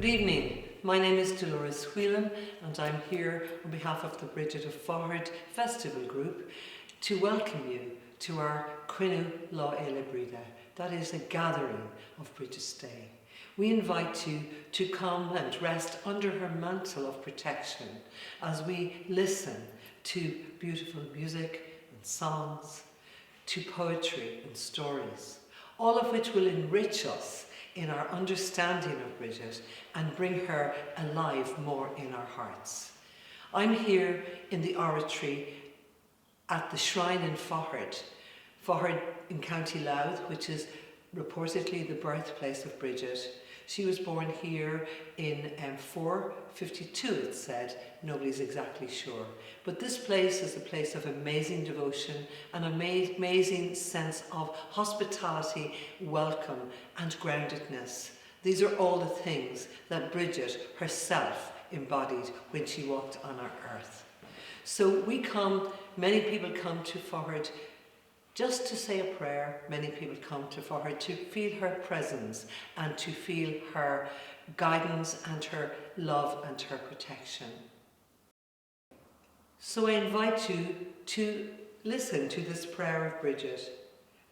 Good evening, my name is Dolores Whelan and I'm here on behalf of the Brigidoffaughart Festival Group to welcome you to our Cruinniú Lá Éile Bride, that is a gathering of Brigid's Day. We invite you to come and rest under her mantle of protection as we listen to beautiful music and songs, to poetry and stories, all of which will enrich us in our understanding of Brigid and bring her alive more in our hearts. I'm here in the oratory at the shrine in Faughart in County Louth, which is reportedly the birthplace of Brigid. She was born here in 452, it's said. Nobody's exactly sure. But this place is a place of amazing devotion, an amazing sense of hospitality, welcome and groundedness. These are all the things that Brigid herself embodied when she walked on our earth. So many people come to Faughart just to say a prayer. Many people come to Faughart to feel her presence and to feel her guidance and her love and her protection. So I invite you to listen to this prayer of Brigid.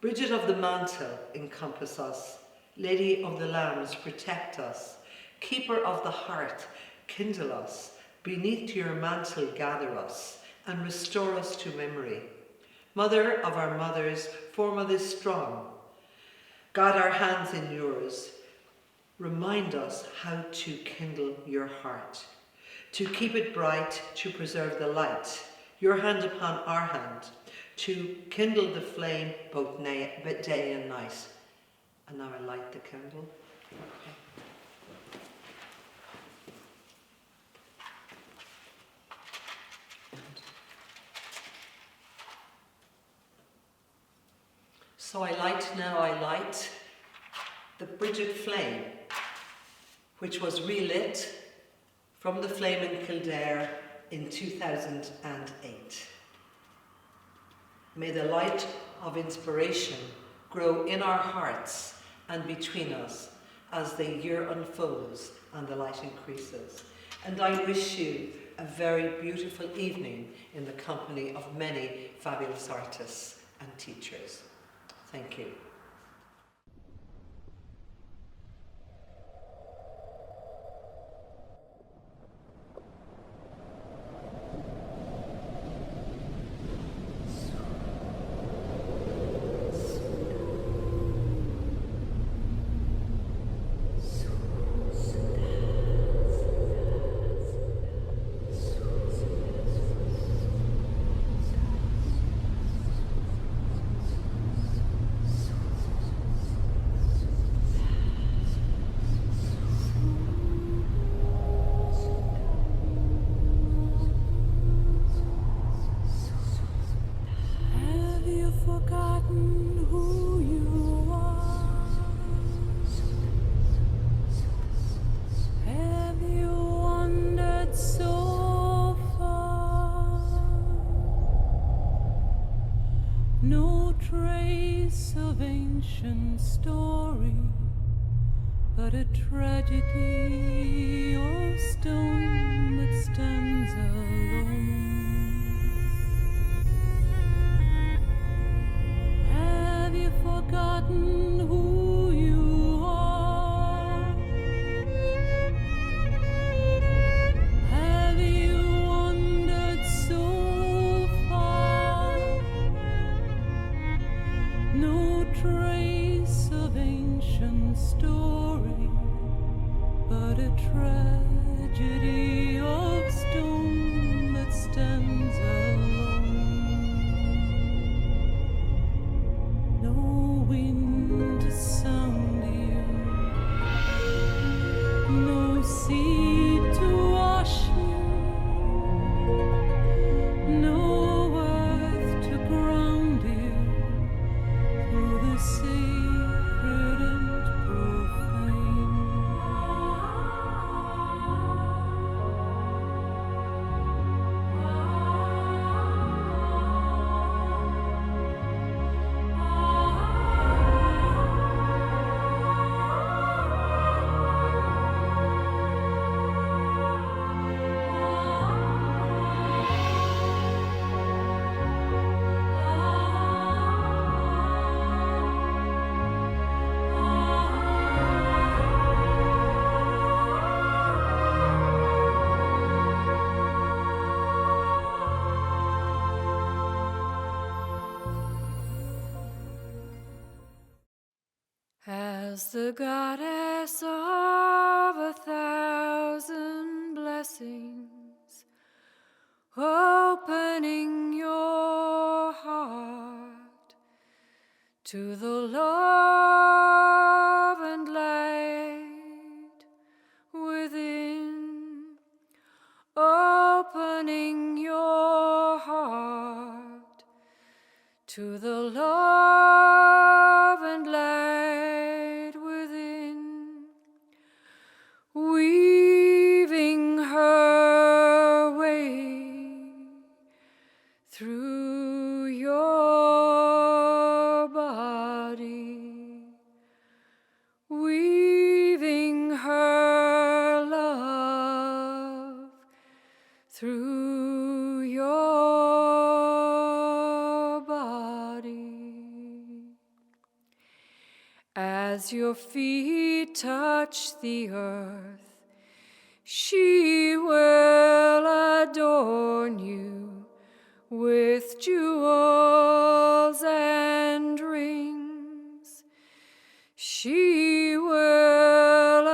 Brigid of the mantle, encompass us. Lady of the lambs, protect us. Keeper of the heart, kindle us. Beneath your mantle gather us and restore us to memory. Mother of our mothers, foremothers strong, guide our hands in yours. Remind us how to kindle your heart, to keep it bright, to preserve the light, your hand upon our hand, to kindle the flame both day and night. And now I light the candle. Okay. So I light the Brigid flame, which was relit from the flame in Kildare in 2008. May the light of inspiration grow in our hearts and between us as the year unfolds and the light increases. And I wish you a very beautiful evening in the company of many fabulous artists and teachers. Thank you. No trace of ancient story, but a tragedy of stone that stands alone. Have you forgotten who you are? Have you wandered so far? No trace of ancient story, but a tragedy of stone As the goddess of 1,000 blessings, opening your heart to the love and light within, opening your heart to the love and light within, weaving her way through your body, weaving her love through your body. As your feet touch the earth, she will adorn you with jewels and rings. She will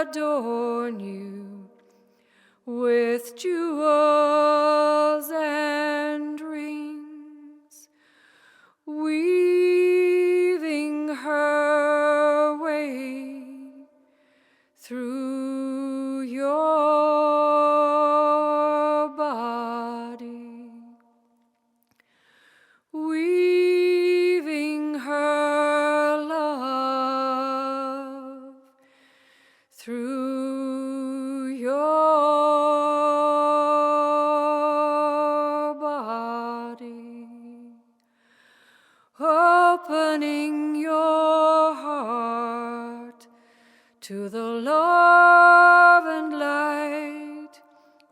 adorn you with jewels and rings, weaving her way through your body, weaving her love through your body, opening your heart to the love and light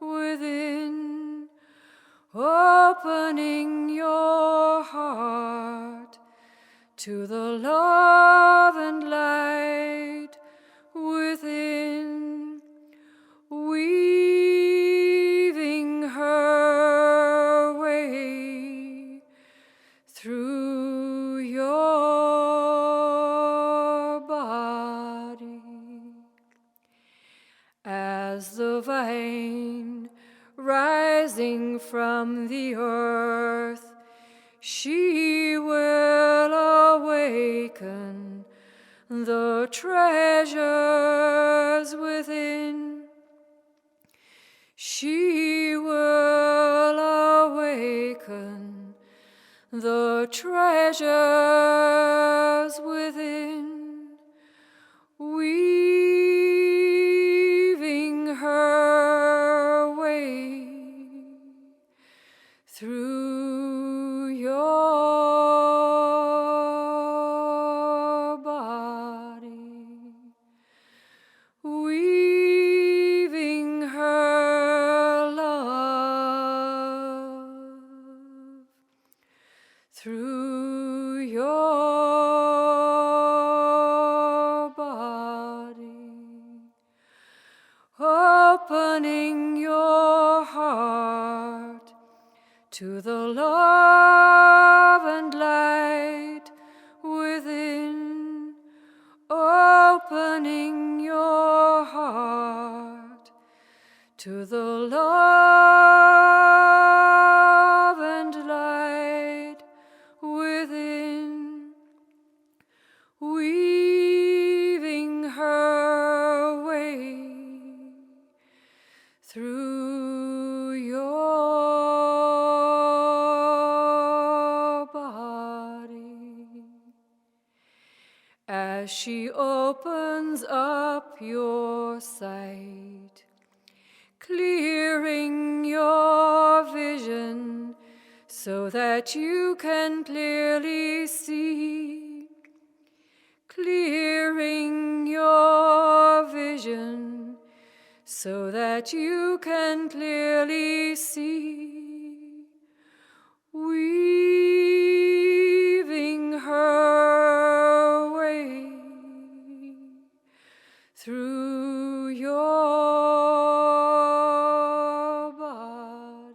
within, opening your heart to the love and light within, weaving her way through your body. As the vine rising from the earth, she will awaken the treasures within. She will awaken the treasures within, weaving her way through your body, weaving her love through your body, opening your heart to the love and light within, opening your heart to the love and light within, weaving her way through your body. As she opens up your sight, clearing your vision so that you can clearly see, clearing your vision so that you can clearly see, weaving her way through your body.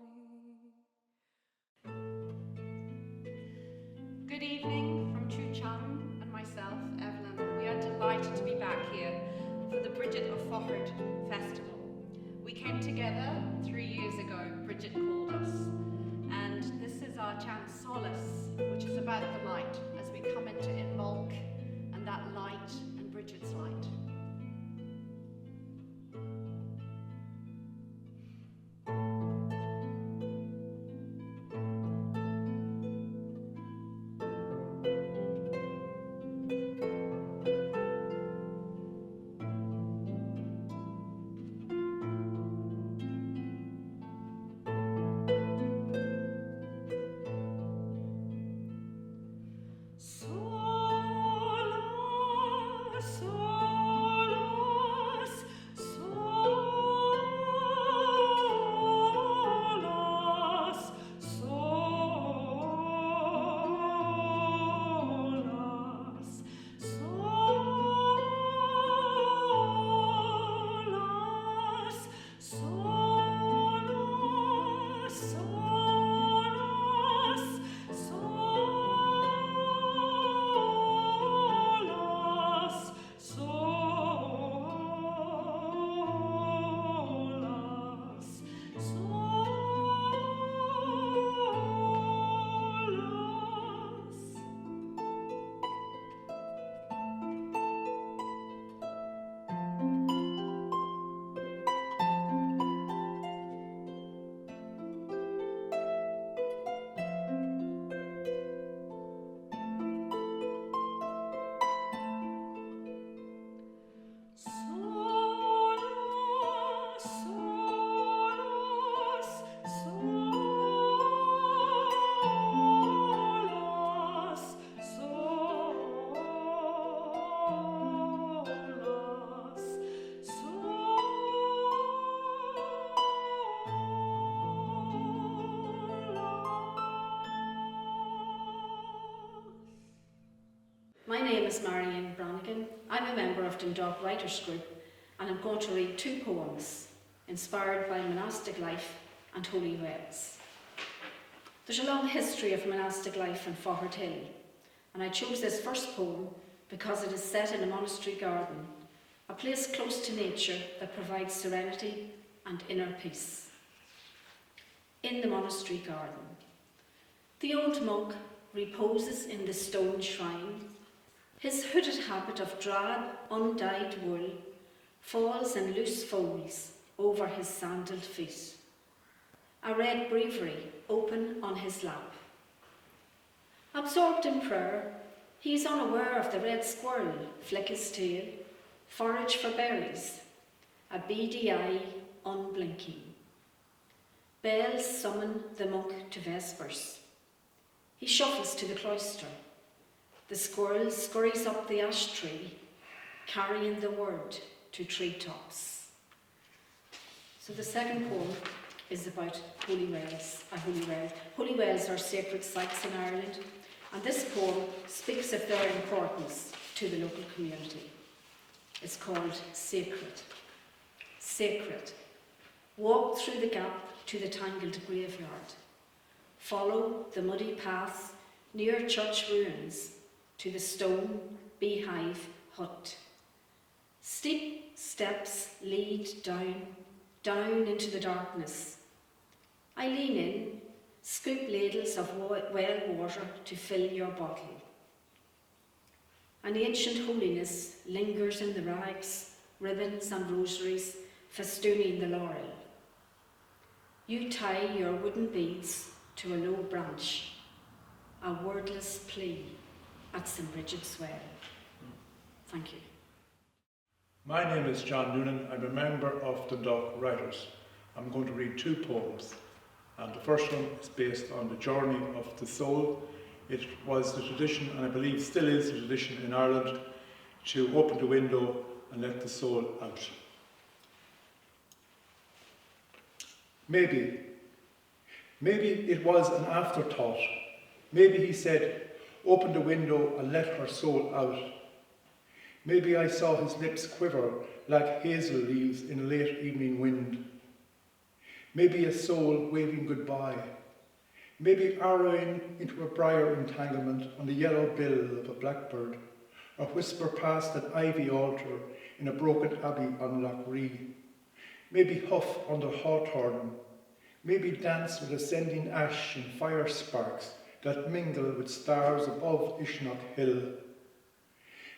Good evening from True Chatham and myself, Evelyn. We are delighted here for the Brigidoffaughart festival. We came together 3 years ago. Brigid called us, and this is our chant Solace, which is about the light as we come into Dundalk and that light and Brigid's light. My name is Brigid. I'm a member of Dundalk Writers Group, and I'm going to read 2 poems inspired by monastic life and holy wells. There's a long history of monastic life in Faughart Hill, and I chose this first poem because it is set in a monastery garden, a place close to nature that provides serenity and inner peace. In the monastery garden, the old monk reposes in the stone shrine. His hooded habit of drab, undyed wool falls in loose folds over his sandaled feet. A red breviary open on his lap. Absorbed in prayer, he is unaware of the red squirrel flick his tail, forage for berries, a beady eye unblinking. Bells summon the monk to vespers. He shuffles to the cloister. The squirrel scurries up the ash tree, carrying the word to treetops. So the second poem is about holy wells, a holy well. Holy wells are sacred sites in Ireland, and this poem speaks of their importance to the local community. It's called Sacred. Sacred. Walk through the gap to the tangled graveyard. Follow the muddy path near church ruins to the stone beehive hut. Steep steps lead down into the darkness. I lean in, scoop ladles of well water to fill your bottle. An ancient holiness lingers in the rags, ribbons and rosaries festooning the laurel. You tie your wooden beads to a low branch, a wordless plea at Stbrigid's well. Thank you. My name is John Noonan. I'm a member of Dundalk Writers. I'm going to read 2 poems, and the first one is based on the journey of the soul. It was the tradition, and I believe still is the tradition in Ireland, to open the window and let the soul out. Maybe it was an afterthought. Maybe he said, open the window and let her soul out. Maybe I saw his lips quiver like hazel leaves in a late evening wind. Maybe a soul waving goodbye. Maybe arrowing into a briar entanglement on the yellow bill of a blackbird, or whisper past an ivy altar in a broken abbey on Loch Ree. Maybe huff under hawthorn. Maybe dance with ascending ash and fire sparks that mingle with stars above Ishnock Hill.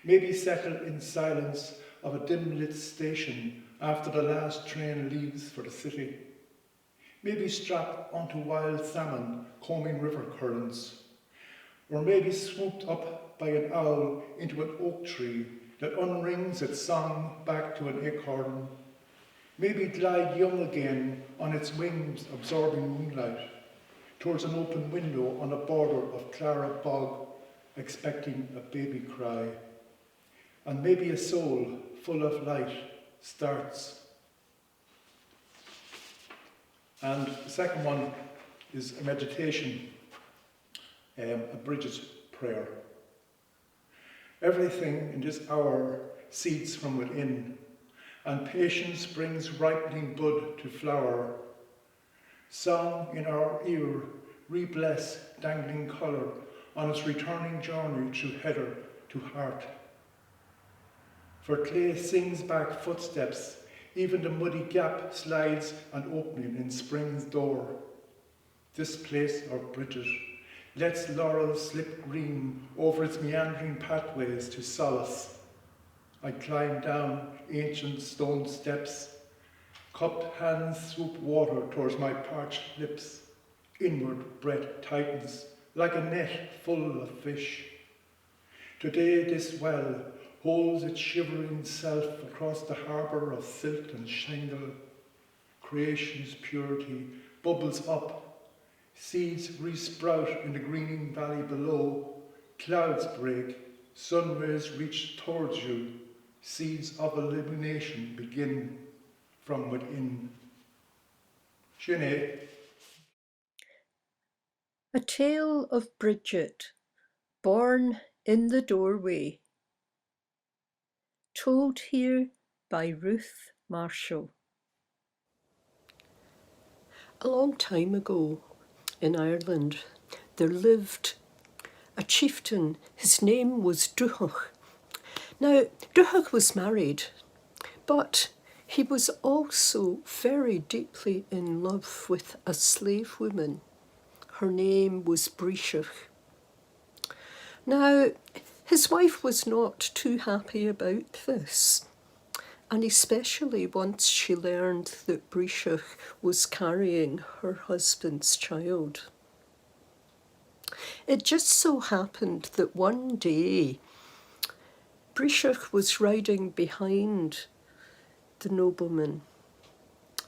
Maybe settle in silence of a dim-lit station after the last train leaves for the city. Maybe strap onto wild salmon combing river currents. Or maybe swooped up by an owl into an oak tree that unrings its song back to an acorn. Maybe glide young again on its wings absorbing moonlight towards an open window on a border of Clara Bog, expecting a baby cry. And maybe a soul full of light starts. And the second one is a meditation, a Brigid prayer. Everything in this hour seeds from within, and patience brings ripening bud to flower. Song in our ear, re-bless dangling colour on its returning journey through heather to heart. For clay sings back footsteps, even the muddy gap slides an opening in spring's door. This place, our Brigid, lets laurel slip green over its meandering pathways to solace. I climb down ancient stone steps, cupped hands swoop water towards my parched lips. Inward breath tightens like a net full of fish. Today this well holds its shivering self across the harbour of silt and shingle. Creation's purity bubbles up, seeds resprout in the greening valley below, clouds break, sun rays reach towards you, seeds of illumination begin from within. Sinead. A Tale of Brigid, born in the doorway. Told here by Ruth Marshall. A long time ago in Ireland, there lived a chieftain. His name was Dundalk. Now, Dundalk was married, but he was also very deeply in love with a slave woman. Her name was Brigid. Now, his wife was not too happy about this, and especially once she learned that Brigid was carrying her husband's child. It just so happened that one day, Brigid was riding behind the nobleman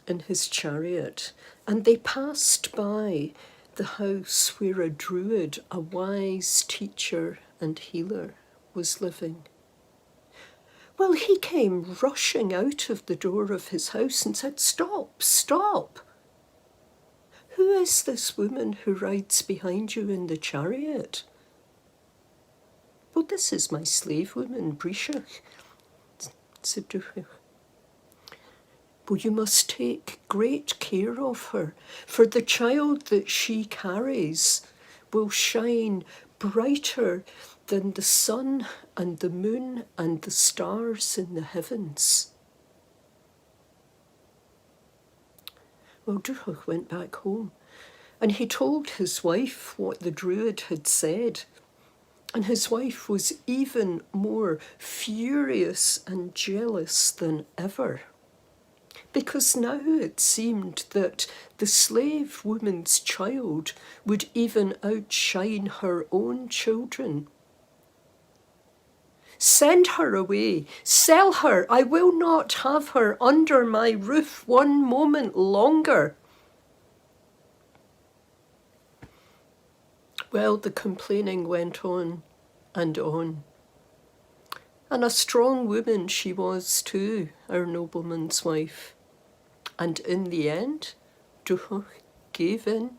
in his chariot, and they passed by the house where a druid, a wise teacher and healer, was living. Well, he came rushing out of the door of his house and said, "Stop, stop! Who is this woman who rides behind you in the chariot?" "Well, this is my slave woman, Brigid," said Dundalk. "Well, you must take great care of her, for the child that she carries will shine brighter than the sun and the moon and the stars in the heavens." Well, Dundalk went back home and he told his wife what the druid had said. And his wife was even more furious and jealous than ever, because now it seemed that the slave woman's child would even outshine her own children. "Send her away, sell her, I will not have her under my roof one moment longer." Well, the complaining went on. And a strong woman she was too, our nobleman's wife. And in the end, Dundalk gave in,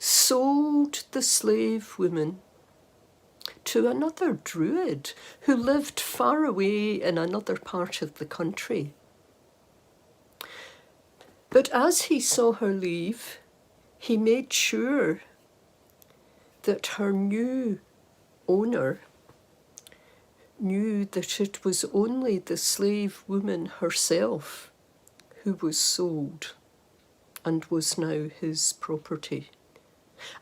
sold the slave woman to another druid who lived far away in another part of the country. But as he saw her leave, he made sure that her new owner knew that it was only the slave woman herself who was sold and was now his property,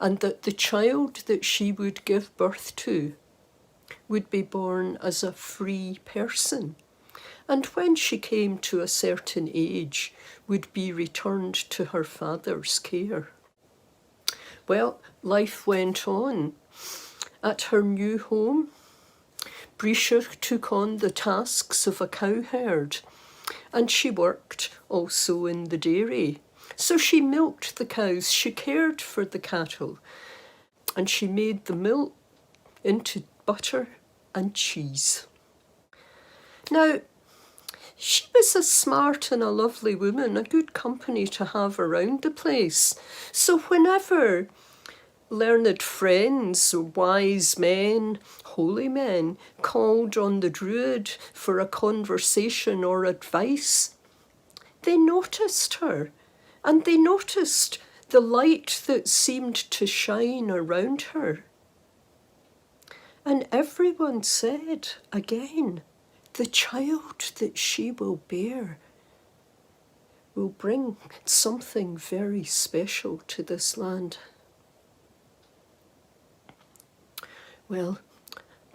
and that the child that she would give birth to would be born as a free person, and when she came to a certain age would be returned to her father's care. Well, life went on. At her new home, Brigid took on the tasks of a cowherd, and she worked also in the dairy. So she milked the cows, she cared for the cattle, and she made the milk into butter and cheese. Now, she was a smart and a lovely woman, a good company to have around the place. So whenever learned friends, wise men, holy men called on the Druid for a conversation or advice, they noticed her, and they noticed the light that seemed to shine around her. And everyone said again, the child that she will bear will bring something very special to this land. Well,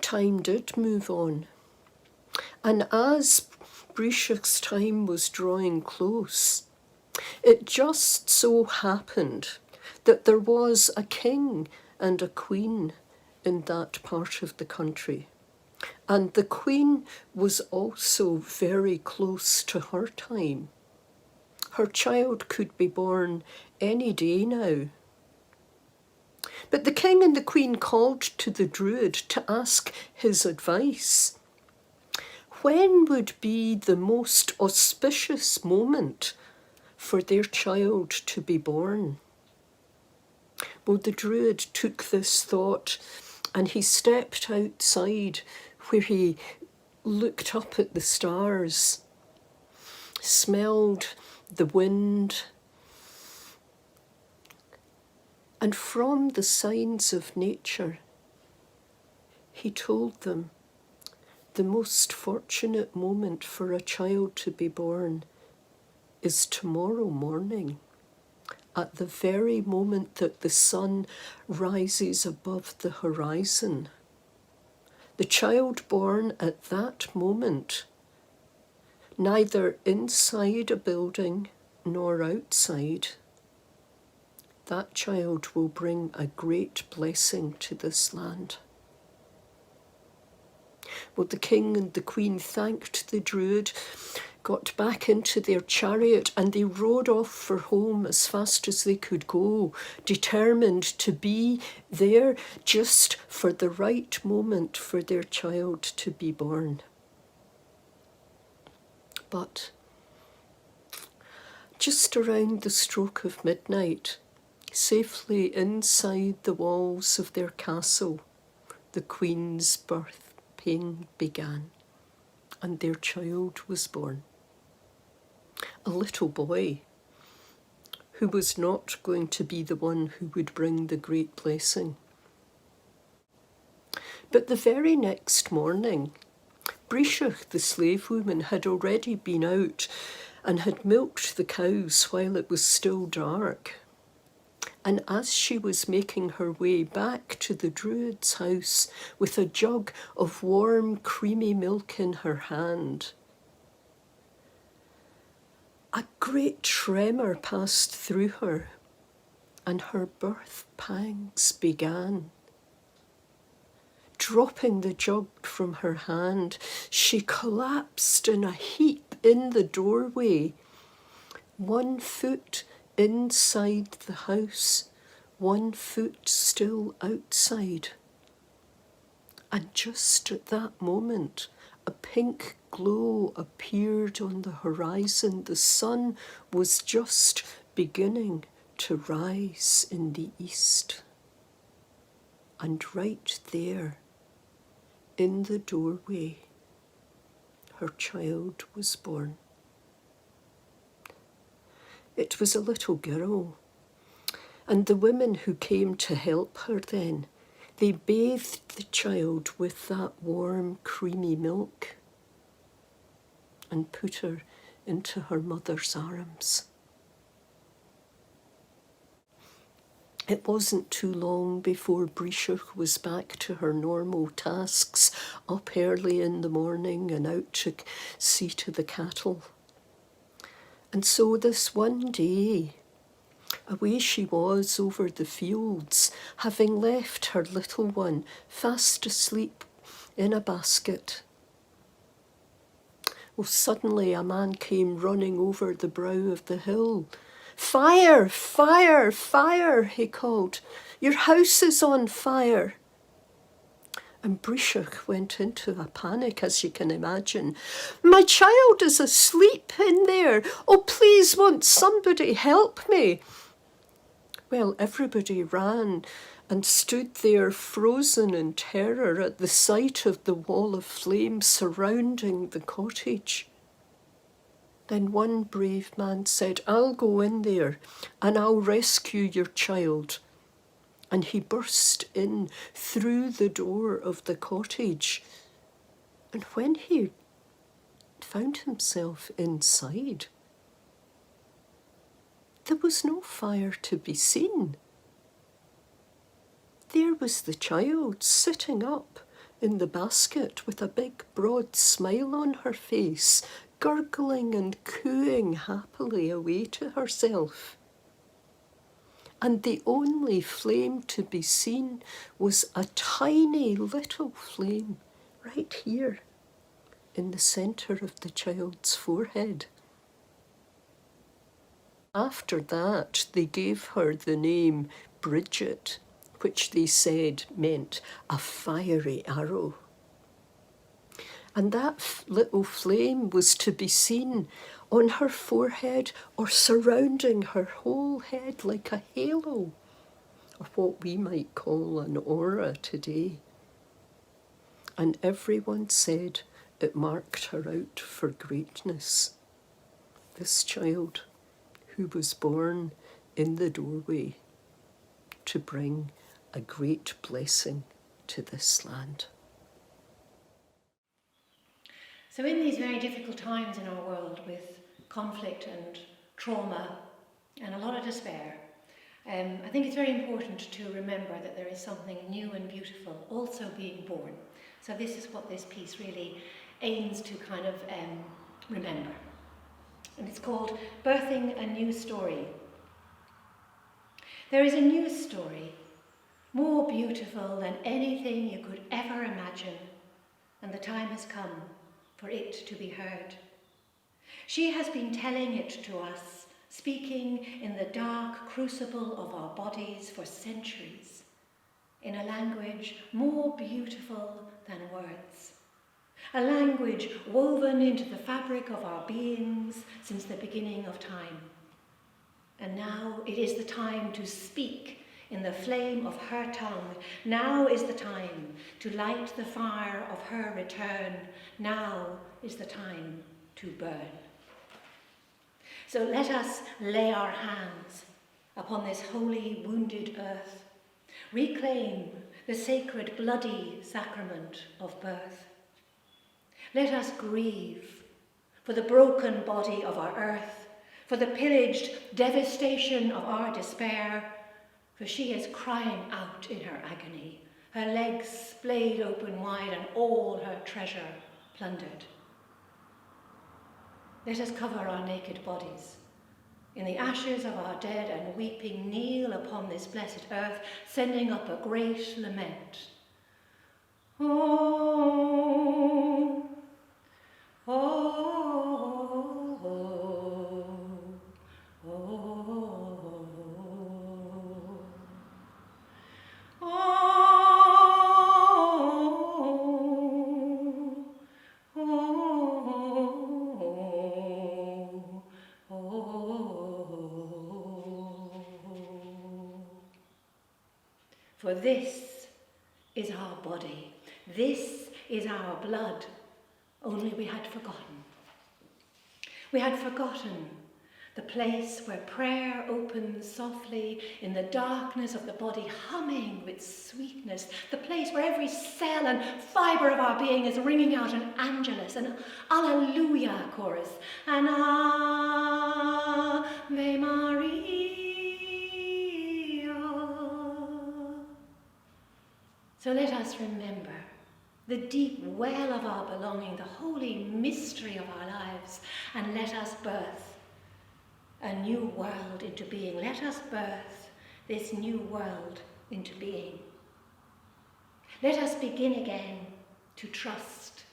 time did move on. And as Brigid's time was drawing close, it just so happened that there was a king and a queen in that part of the country. And the queen was also very close to her time. Her child could be born any day now. But the king and the queen called to the Druid to ask his advice. When would be the most auspicious moment for their child to be born? Well, the Druid took this thought and he stepped outside where he looked up at the stars, smelled the wind, and from the signs of nature, he told them the most fortunate moment for a child to be born is tomorrow morning, at the very moment that the sun rises above the horizon. The child born at that moment, neither inside a building nor outside, that child will bring a great blessing to this land. Well, the king and the queen thanked the Druid, got back into their chariot, and they rode off for home as fast as they could go, determined to be there just for the right moment for their child to be born. But just around the stroke of midnight, safely inside the walls of their castle, the queen's birth pain began, and their child was born. A little boy who was not going to be the one who would bring the great blessing. But the very next morning, Brigid, the slave woman, had already been out and had milked the cows while it was still dark. And as she was making her way back to the Druid's house with a jug of warm, creamy milk in her hand, a great tremor passed through her, and her birth pangs began. Dropping the jug from her hand, she collapsed in a heap in the doorway, 1 foot inside the house, 1 foot still outside. And just at that moment, a pink glow appeared on the horizon. The sun was just beginning to rise in the east. And right there, in the doorway, her child was born. It was a little girl, and the women who came to help her then, They bathed the child with that warm, creamy milk and put her into her mother's arms. It wasn't too long before Brigid was back to her normal tasks, up early in the morning and out to see to the cattle. And so this one day, away she was over the fields, having left her little one fast asleep in a basket. Well, suddenly a man came running over the brow of the hill. "Fire! Fire! Fire!" he called. "Your house is on fire!" And Brigid went into a panic, as you can imagine. "My child is asleep in there. Oh, please, won't somebody help me?" Well, everybody ran and stood there frozen in terror at the sight of the wall of flame surrounding the cottage. Then one brave man said, "I'll go in there and I'll rescue your child." And he burst in through the door of the cottage. And when he found himself inside, there was no fire to be seen. There was the child sitting up in the basket with a big broad smile on her face, gurgling and cooing happily away to herself. And the only flame to be seen was a tiny little flame right here in the centre of the child's forehead. After that, they gave her the name Brigid, which they said meant a fiery arrow. And that little flame was to be seen on her forehead or surrounding her whole head like a halo, or what we might call an aura today. And everyone said it marked her out for greatness. This child who was born in the doorway to bring a great blessing to this land. So in these very difficult times in our world with conflict and trauma and a lot of despair, I think it's very important to remember that there is something new and beautiful also being born. So this is what this piece really aims to kind of remember. And it's called Birthing a New Story. There is a new story, more beautiful than anything you could ever imagine, and the time has come for it to be heard. She has been telling it to us, speaking in the dark crucible of our bodies for centuries, in a language more beautiful than words, a language woven into the fabric of our beings since the beginning of time. And now it is the time to speak in the flame of her tongue. Now is the time to light the fire of her return. Now is the time to burn. So let us lay our hands upon this holy wounded earth, reclaim the sacred bloody sacrament of birth. Let us grieve for the broken body of our earth, for the pillaged devastation of our despair, for she is crying out in her agony, her legs splayed open wide and all her treasure plundered. Let us cover our naked bodies in the ashes of our dead and weeping kneel upon this blessed earth, sending up a great lament. Oh, oh, oh, oh, For this is our body, this is our blood, only we had forgotten. We had forgotten the place where prayer opens softly in the darkness of the body, humming with sweetness, the place where every cell and fibre of our being is ringing out an Angelus, an Alleluia chorus, an Ave Maria. So let us remember the deep well of our belonging, the holy mystery of our lives, and let us birth a new world into being. Let us birth this new world into being. Let us begin again to trust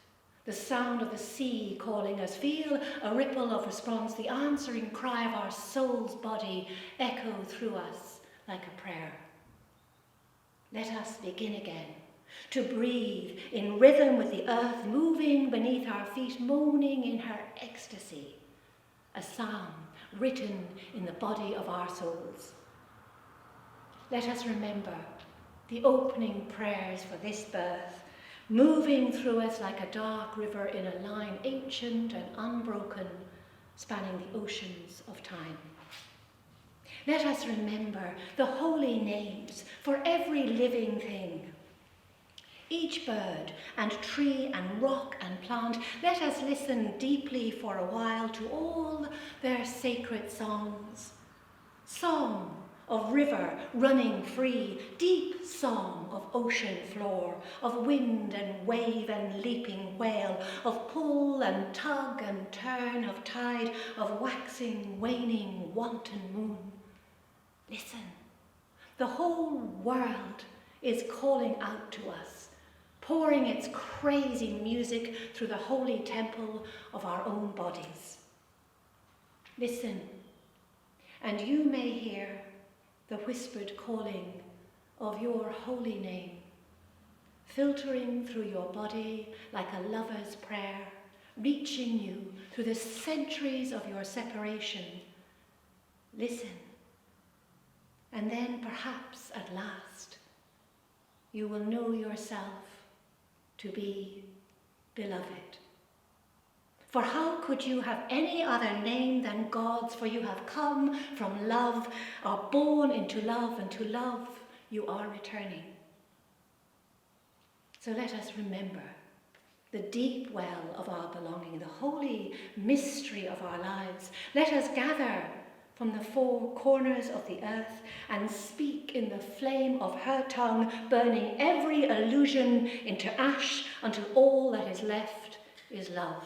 the sound of the sea calling us, feel a ripple of response, the answering cry of our soul's body echo through us like a prayer. Let us begin again to breathe in rhythm with the earth moving beneath our feet, moaning in her ecstasy, a psalm written in the body of our souls. Let us remember the opening prayers for this birth, moving through us like a dark river in a line ancient and unbroken, spanning the oceans of time. Let us remember the holy names for every living thing, each bird and tree and rock and plant. Let us listen deeply for a while to all their sacred songs. Song of river running free, deep song of ocean floor, of wind and wave and leaping whale, of pull and tug and turn of tide, of waxing, waning, wanton moon. Listen, the whole world is calling out to us, pouring its crazy music through the holy temple of our own bodies. Listen, and you may hear the whispered calling of your holy name, filtering through your body like a lover's prayer, reaching you through the centuries of your separation. Listen, and then perhaps at last you will know yourself to be beloved. For how could you have any other name than God's? For you have come from love, are born into love, and to love you are returning. So let us remember the deep well of our belonging, the holy mystery of our lives. Let us gather from the four corners of the earth and speak in the flame of her tongue, burning every illusion into ash until all that is left is love.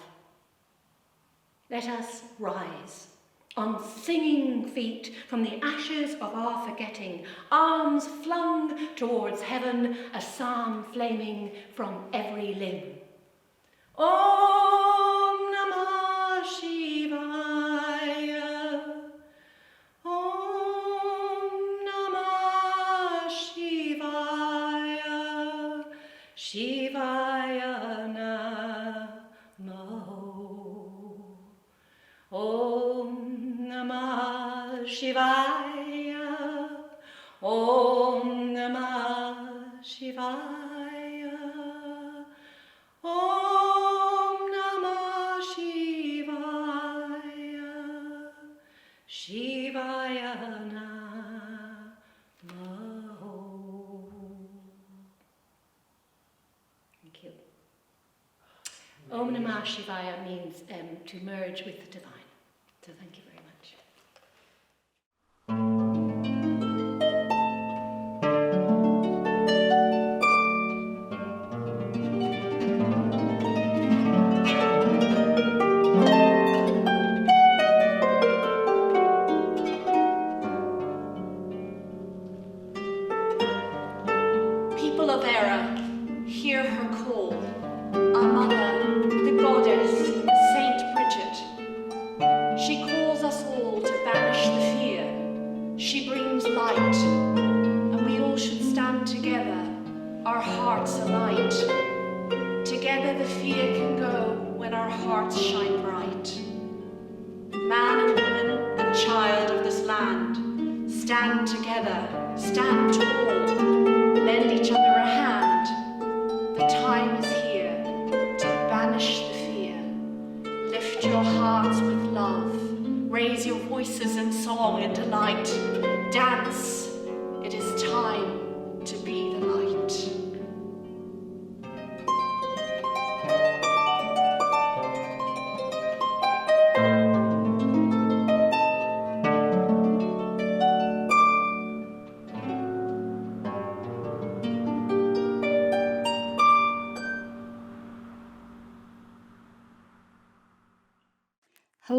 Let us rise on singing feet from the ashes of our forgetting, arms flung towards heaven, a psalm flaming from every limb. Om Namah Shivaya. Om Namah Shivaya. Shivaya Namo. Om Namah Shivaya. Om Namah Shivaya. Om Namah Shivaya. Shivaya Namo. Thank you. Om Namah Shivaya means to merge with the divine. So thank you very much. People of Era, hear her call. Our mother, the goddess, Saint Brigid. She calls us all to banish the fear. She brings light, and we all should stand together, our hearts alight. Together the fear can go when our hearts shine bright. Man and woman and child of this land, stand together, stand tall, lend each other a hand. The time is here to banish the fear. Lift your hearts with love, raise your voices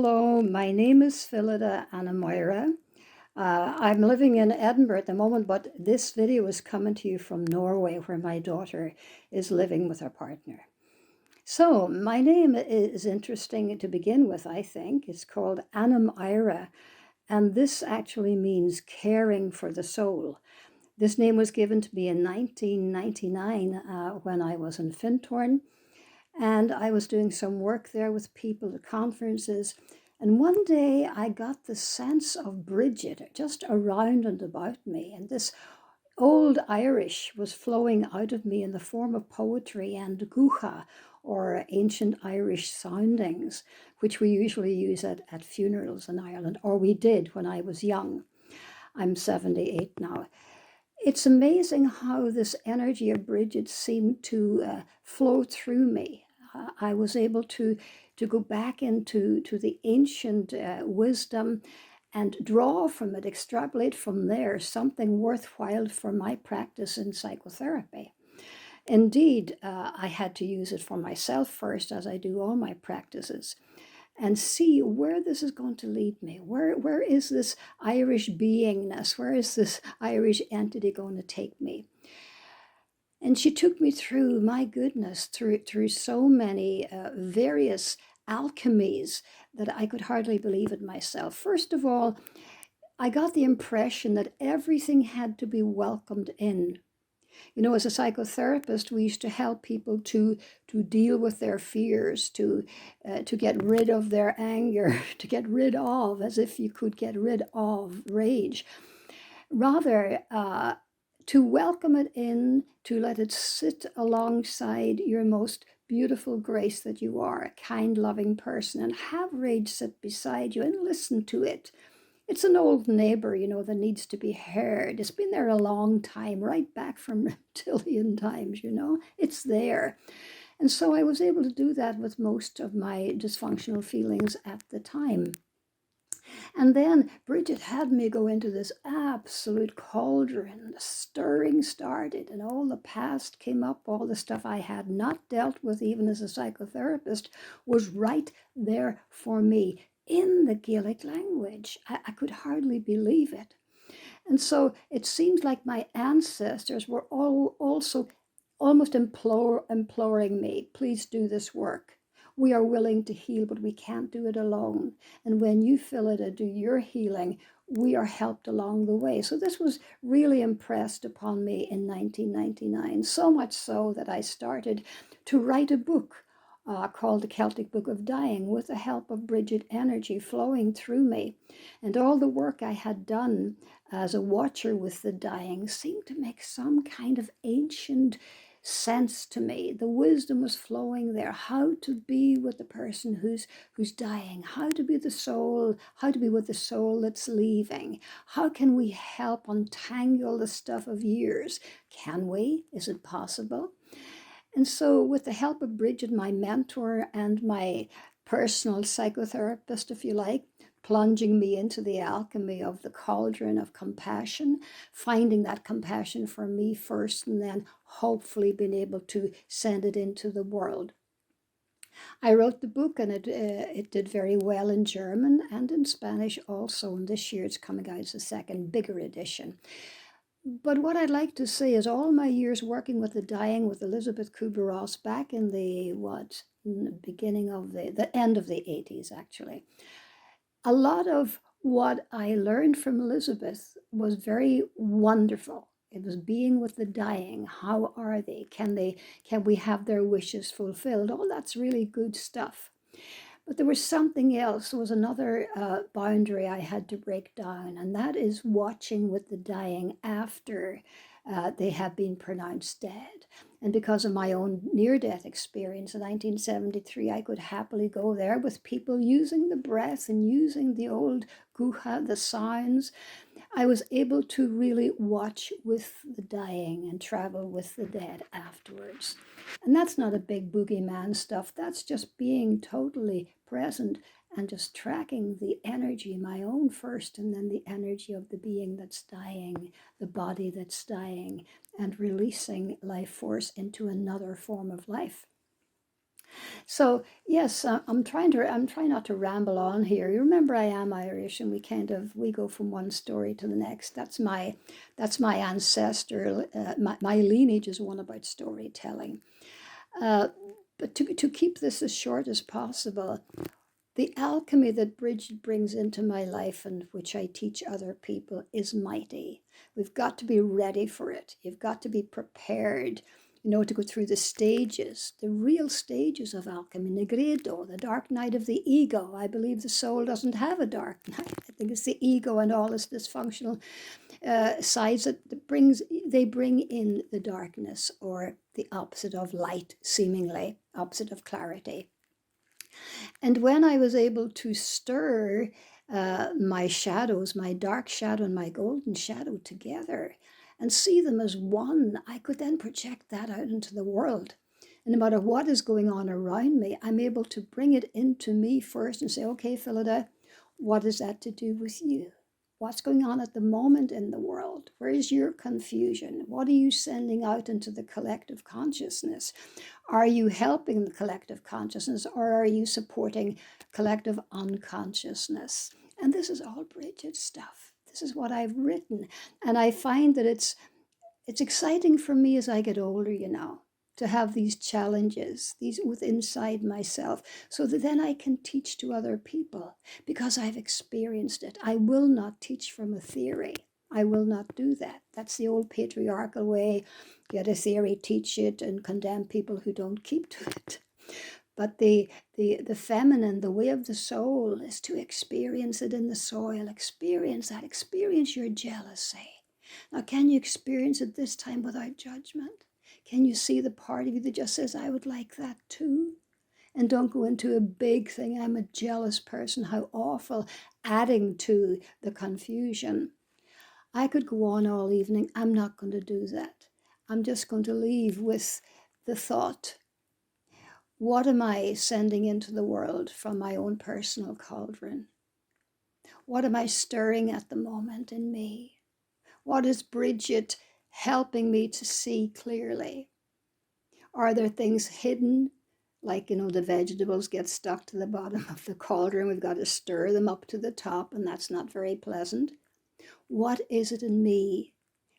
Hello, my name is Phillida Annamoira. I'm living in Edinburgh at the moment, but this video is coming to you from Norway, where my daughter is living with her partner. So my name is interesting to begin with, I think. It's called Annamoira, and this actually means caring for the soul. This name was given to me in 1999 when I was in Fintorn, and I was doing some work there with people at conferences. And one day I got the sense of Brigid just around and about me, and this old Irish was flowing out of me in the form of poetry and gucha, or ancient Irish soundings, which we usually use at funerals in Ireland, or we did when I was young. I'm 78 now. It's amazing how this energy of Brigid seemed to flow through me. I was able to go back into the ancient wisdom and draw from it, extrapolate from there something worthwhile for my practice in psychotherapy. Indeed, I had to use it for myself first, as I do all my practices, and see where this is going to lead me. Where is this Irish beingness? Where is this Irish entity going to take me? And she took me through, my goodness, through so many various alchemies that I could hardly believe it myself. First of all, I got the impression that everything had to be welcomed in. You know, as a psychotherapist, we used to help people to deal with their fears, to get rid of their anger, to get rid of, as if you could get rid of rage. Rather, to welcome it in, to let it sit alongside your most beautiful grace that you are, a kind, loving person, and have rage sit beside you and listen to it. It's an old neighbor, you know, that needs to be heard. It's been there a long time, right back from reptilian times, you know. It's there. And so I was able to do that with most of my dysfunctional feelings at the time. And then Brigid had me go into this absolute cauldron. The stirring started, and all the past came up, all the stuff I had not dealt with, even as a psychotherapist, was right there for me in the Gaelic language. I could hardly believe it. And so it seems like my ancestors were also almost imploring me, please do this work. We are willing to heal, but we can't do it alone. And when you, Phillida, do your healing, we are helped along the way. So this was really impressed upon me in 1999, so much so that I started to write a book called The Celtic Book of Dying, with the help of Brigid energy flowing through me. And all the work I had done as a watcher with the dying seemed to make some kind of ancient sense to me. The wisdom was flowing there, how to be with the person who's dying, how to be the soul, how to be with the soul that's leaving. How can we help untangle the stuff of years? Can we? Is it possible? And so with the help of Brigid, my mentor and my personal psychotherapist, if you like, plunging me into the alchemy of the cauldron of compassion, finding that compassion for me first, and then hopefully being able to send it into the world. I wrote the book, and it did very well in German and in Spanish also, and this year it's coming out as a second, bigger edition. But what I'd like to say is all my years working with the dying with Elizabeth Kubler-Ross back in the beginning of the end of the 80s, actually. A lot of what I learned from Elizabeth was very wonderful. It was being with the dying. How are they? Can we have their wishes fulfilled? All that's really good stuff. But there was something else. There was another boundary I had to break down, and that is watching with the dying after they have been pronounced dead. And because of my own near-death experience in 1973, I could happily go there with people using the breath and using the old guha, the sounds. I was able to really watch with the dying and travel with the dead afterwards. And that's not a big boogeyman stuff. That's just being totally present and just tracking the energy, my own first, and then the energy of the being that's dying, the body that's dying, and releasing life force into another form of life. So yes, I'm trying not to ramble on here. You remember, I am Irish, and we go from one story to the next. That's my ancestral. My lineage is one about storytelling. Uh, but to keep this as short as possible, the alchemy that Brigid brings into my life and which I teach other people is mighty. We've got to be ready for it. You've got to be prepared, to go through the stages, the real stages of alchemy. Negredo, the dark night of the ego. I believe the soul doesn't have a dark night. I think it's the ego and all its dysfunctional sides that they bring in the darkness, or the opposite of light, seemingly, opposite of clarity. And when I was able to stir my shadows, my dark shadow and my golden shadow together, and see them as one, I could then project that out into the world. And no matter what is going on around me, I'm able to bring it into me first and say, okay, Phillida, what is that to do with you? What's going on at the moment in the world? Where is your confusion? What are you sending out into the collective consciousness? Are you helping the collective consciousness, or are you supporting collective unconsciousness? And this is all Brigid stuff. This is what I've written. And I find that it's exciting for me as I get older, to have these challenges, these within inside myself, so that then I can teach to other people because I've experienced it. I will not teach from a theory. I will not do that. That's the old patriarchal way. Get a theory, teach it, and condemn people who don't keep to it. But the feminine, the way of the soul, is to experience it in the soil. Experience that. Experience your jealousy. Now, can you experience it this time without judgment? Can you see the part of you that just says, I would like that too? And don't go into a big thing, I'm a jealous person, how awful, adding to the confusion. I could go on all evening. I'm not going to do that. I'm just going to leave with the thought, what am I sending into the world from my own personal cauldron? What am I stirring at the moment in me? What is Brigid helping me to see clearly? Are there things hidden? Like, the vegetables get stuck to the bottom of the cauldron. We've got to stir them up to the top, and that's not very pleasant. What is it in me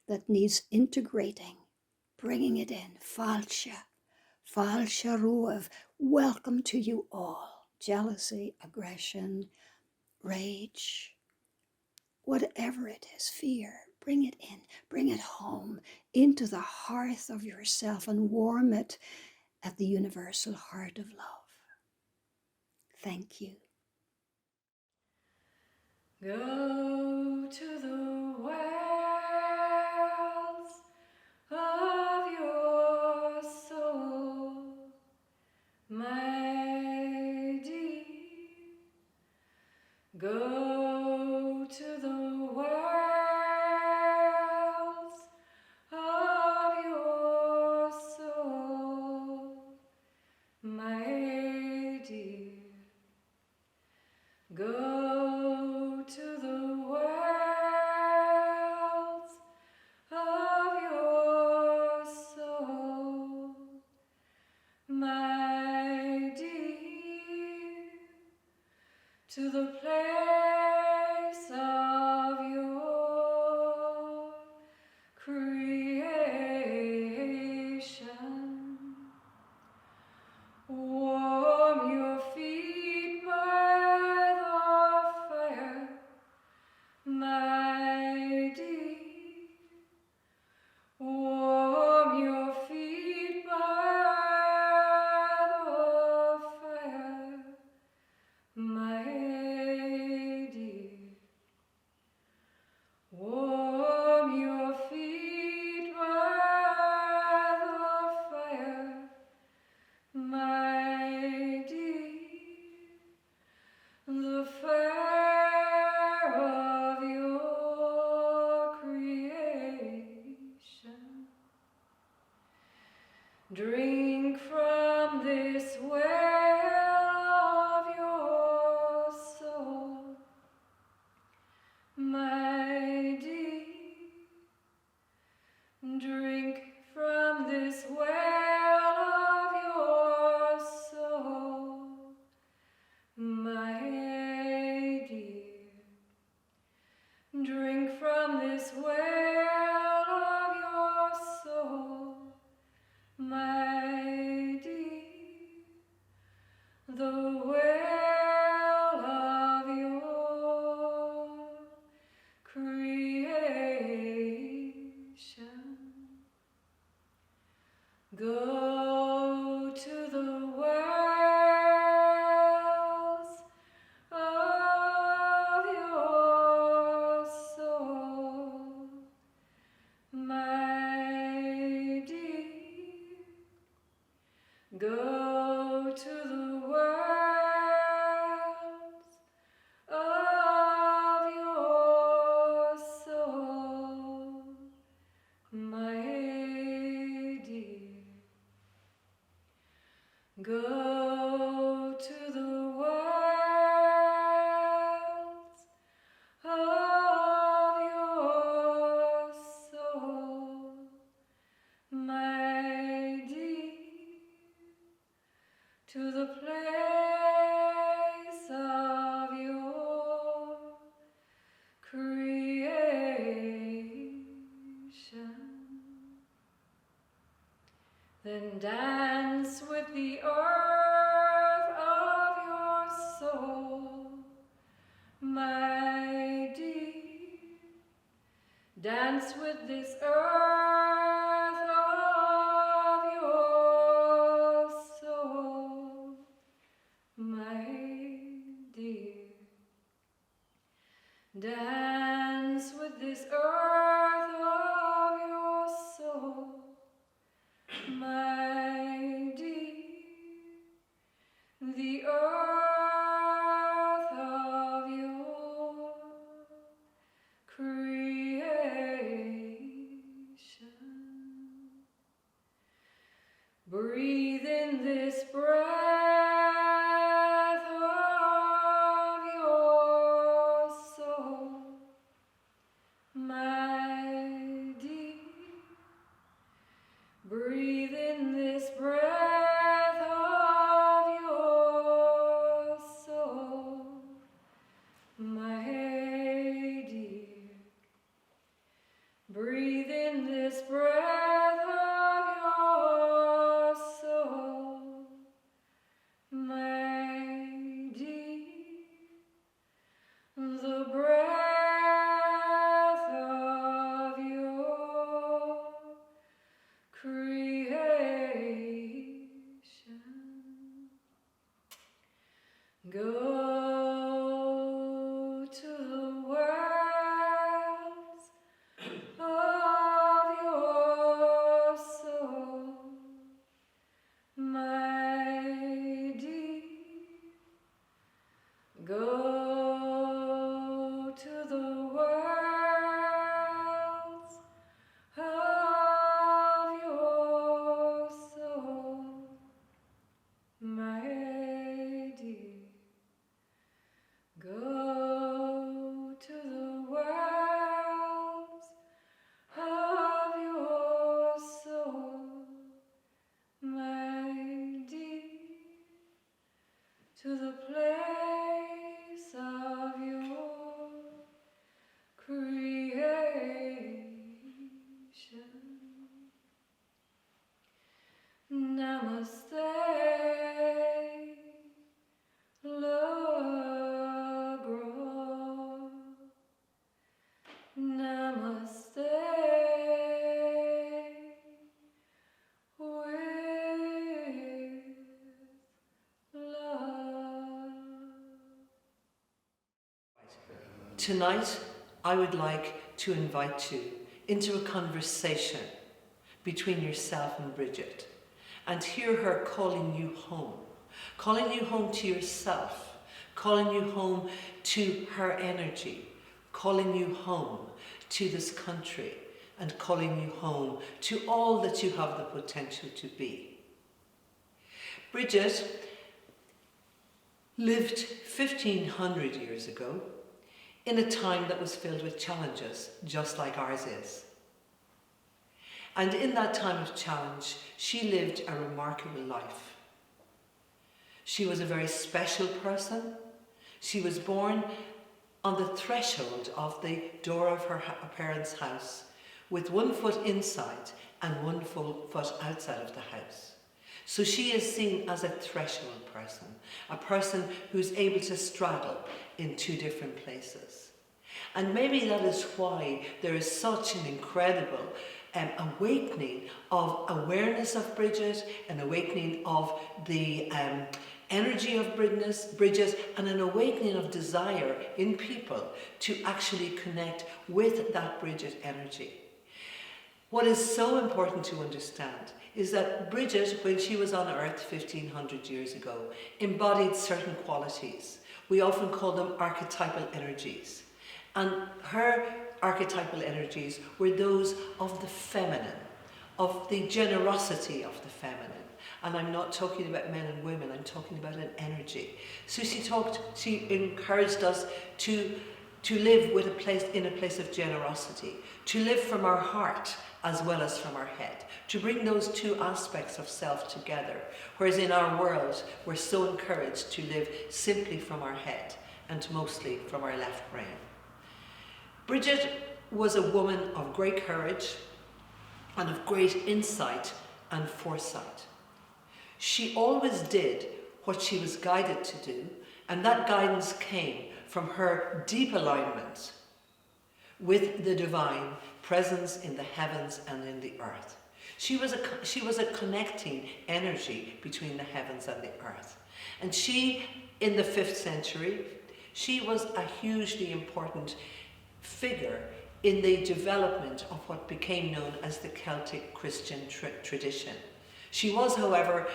that needs integrating, bringing it in? Falsha Ruav, welcome to you all. Jealousy, aggression, rage, whatever it is, fear, bring it in, bring it home into the hearth of yourself and warm it at the universal heart of love. Thank you. Go to the wells of your soul, my dear. Go to the wells of your soul, my dear. Go to the wells of your soul, my dear, to the place of your creation. Warm your feet by the fire, my dear. Warm your feet by the fire, my dear. Warm your feet by the fire, my dear. The fire of your creation. Drink from this well of your soul, my dear. Drink from this well of your soul, Go to the wells of your soul, my dear. Go to the wells of your soul, my dear. Go to the wells of your soul, my dear, to the place of your creation. Then dance with the earth of your soul, my dear. Dance with this earth of your soul, my dear. Dance with this earth of your soul, my dear, the earth of your creation. Breathe in this breath of your soul, my dear. Breathe in this breath of your soul, my dear. Breathe in this breath of your soul, my dear. The breath of your creation. Go to the wells of your soul, my dear. Go to the wells of your soul, my dear. Go to the wells of your soul, my dear, to the place of your creation. Namaste, Lagro. Namaste, with love. Tonight, I would like to invite you into a conversation between yourself and Brigid, and hear her calling you home to yourself, calling you home to her energy, calling you home to this country, and calling you home to all that you have the potential to be. Brigid lived 1500 years ago in a time that was filled with challenges, just like ours is. And in that time of challenge, she lived a remarkable life. She was a very special person. She was born on the threshold of the door of her parents' house, with 1 foot inside and 1 foot outside of the house. So she is seen as a threshold person, a person who's able to straddle in 2 different places. And maybe that is why there is such an incredible awakening of awareness of Brigid, an awakening of the energy of Brigid, and an awakening of desire in people to actually connect with that Brigid energy. What is so important to understand is that Brigid, when she was on earth 1500 years ago, embodied certain qualities. We often call them archetypal energies. And her archetypal energies were those of the feminine, of the generosity of the feminine. And I'm not talking about men and women, I'm talking about an energy. So she encouraged us to live in a place of generosity, to live from our heart as well as from our head, to bring those two aspects of self together. Whereas in our world, we're so encouraged to live simply from our head and mostly from our left brain. Brigid was a woman of great courage and of great insight and foresight. She always did what she was guided to do, and that guidance came from her deep alignment with the divine presence in the heavens and in the earth. She was a connecting energy between the heavens and the earth. And she, in the 5th century, she was a hugely important figure in the development of what became known as the Celtic Christian tradition. She was, however,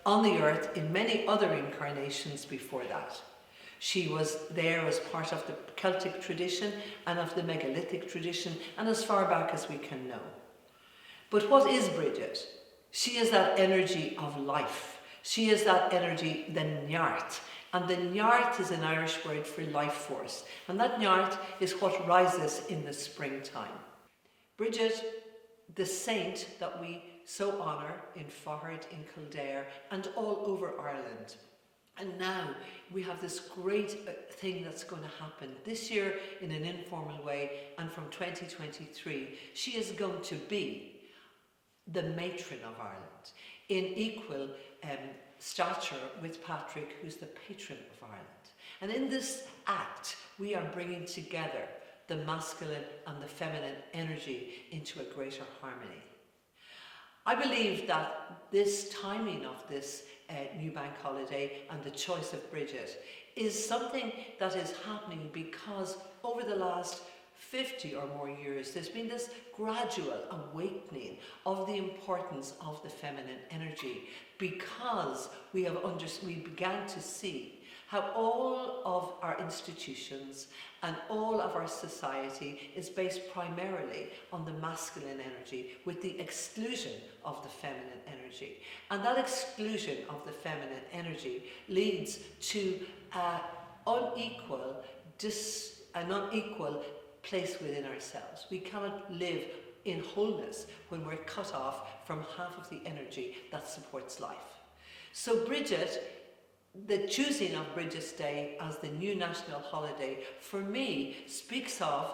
on the earth in many other incarnations before that. She was there as part of the Celtic tradition and of the megalithic tradition, and as far back as we can know. But what is Brigid? She is that energy of life. She is that energy, the Njart. And the Njart is an Irish word for life force. And that Njart is what rises in the springtime. Brigid, the saint that we so honour in Faughart, in Kildare, and all over Ireland. And now we have this great thing that's going to happen this year in an informal way, and from 2023 she is going to be the matron of Ireland in equal stature with Patrick, who's the patron of Ireland. And in this act we are bringing together the masculine and the feminine energy into a greater harmony. I believe that this timing of this new bank holiday and the choice of Brigid is something that is happening because over the last 50 or more years there's been this gradual awakening of the importance of the feminine energy, because we began to see how all of our institutions and all of our society is based primarily on the masculine energy with the exclusion of the feminine energy. And that exclusion of the feminine energy leads to an unequal place within ourselves. We cannot live in wholeness when we're cut off from half of the energy that supports life. So Brigid, the choosing of Brigid's Day as the new national holiday, for me, speaks of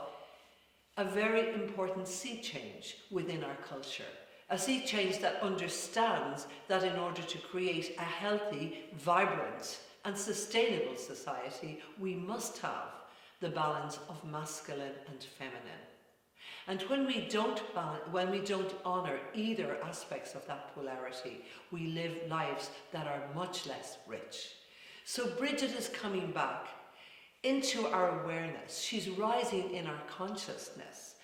a very important sea change within our culture. A sea change that understands that in order to create a healthy, vibrant and sustainable society, we must have the balance of masculine and feminine. And when we don't honour either aspects of that polarity, we live lives that are much less rich. So Brigid is coming back into our awareness. She's rising in our consciousness.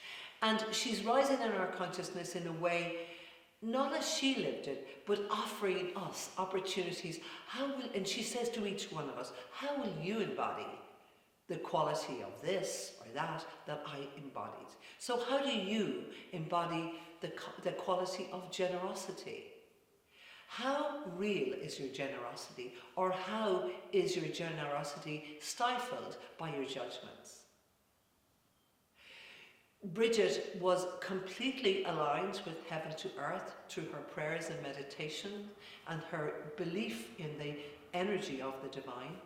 And she's rising in our consciousness in a way, not as she lived it, but offering us opportunities. And she says to each one of us, how will you embody the quality of this or that I embodied? So how do you embody the quality of generosity? How real is your generosity, or how is your generosity stifled by your judgments? Brigid was completely aligned with heaven to earth through her prayers and meditation and her belief in the energy of the divine.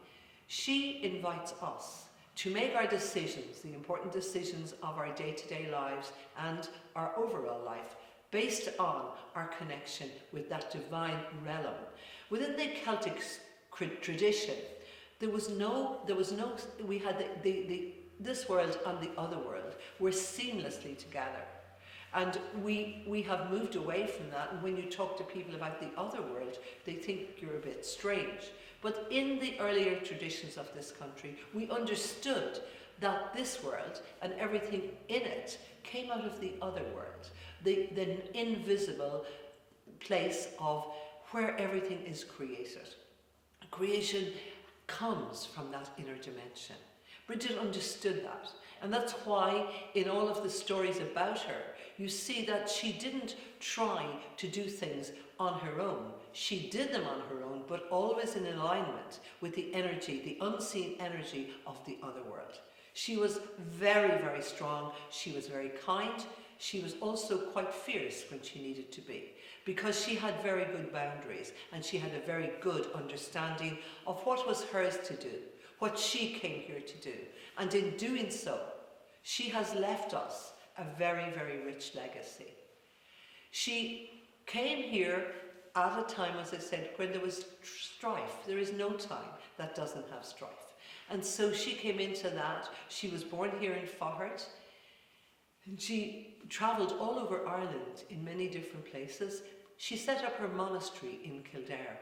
She invites us to make our decisions, the important decisions of our day-to-day lives and our overall life, based on our connection with that divine realm. Within the Celtic tradition, we had this world and the other world were seamlessly together. And we have moved away from that, and when you talk to people about the other world, they think you're a bit strange. But in the earlier traditions of this country, we understood that this world and everything in it came out of the other world, the invisible place of where everything is created. Creation comes from that inner dimension. Brigid understood that, and that's why in all of the stories about her, you see that she didn't try to do things on her own. She did them on her own, but always in alignment with the energy, the unseen energy of the other world. She was very, very strong. She was very kind. She was also quite fierce when she needed to be, because she had very good boundaries and she had a very good understanding of what was hers to do, what she came here to do. And in doing so, she has left us a very, very rich legacy. She came here at a time, as I said, when there was strife. There is no time that doesn't have strife. And so she came into that. She was born here in Faughart, and she travelled all over Ireland in many different places. She set up her monastery in Kildare.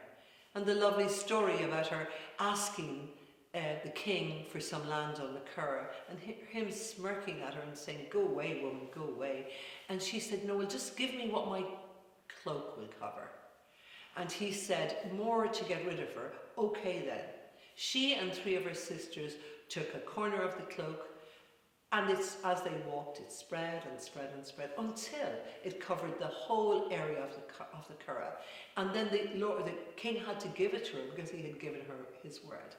And the lovely story about her asking the king for some land on the Curragh, and him smirking at her and saying, "Go away, woman, go away." And she said, "No, well, just give me what my cloak will cover." And he said, more to get rid of her. "Okay then." She and 3 of her sisters took a corner of the cloak, and as they walked, it spread and spread and spread until it covered the whole area of the Curragh. And then the king had to give it to her because he had given her his word.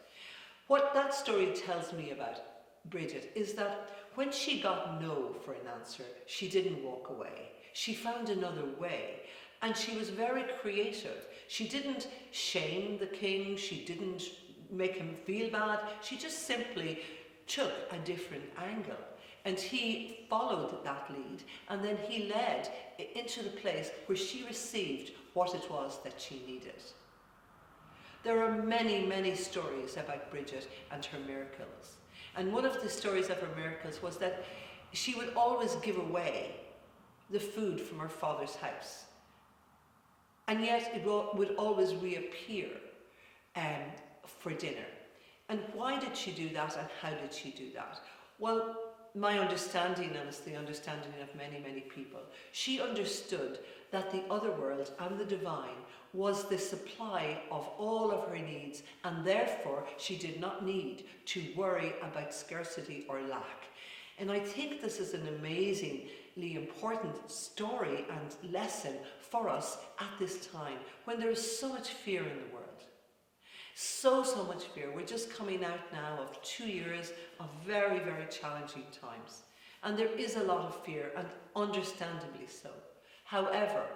What that story tells me about Brigid is that when she got no for an answer, she didn't walk away. She found another way, and she was very creative. She didn't shame the king. She didn't make him feel bad. She just simply took a different angle, and he followed that lead, and then he led into the place where she received what it was that she needed. There are many, many stories about Brigid and her miracles, and one of the stories of her miracles was that she would always give away the food from her father's house, and yet it would always reappear for dinner. And why did she do that, and how did she do that? Well, my understanding, and it's the understanding of many, many people, she understood that the other world and the divine was the supply of all of her needs, and therefore she did not need to worry about scarcity or lack. And I think this is an amazingly important story and lesson for us at this time, when there is so much fear in the world. So much fear. We're just coming out now of 2 years of very, very challenging times. And there is a lot of fear, and understandably so. However,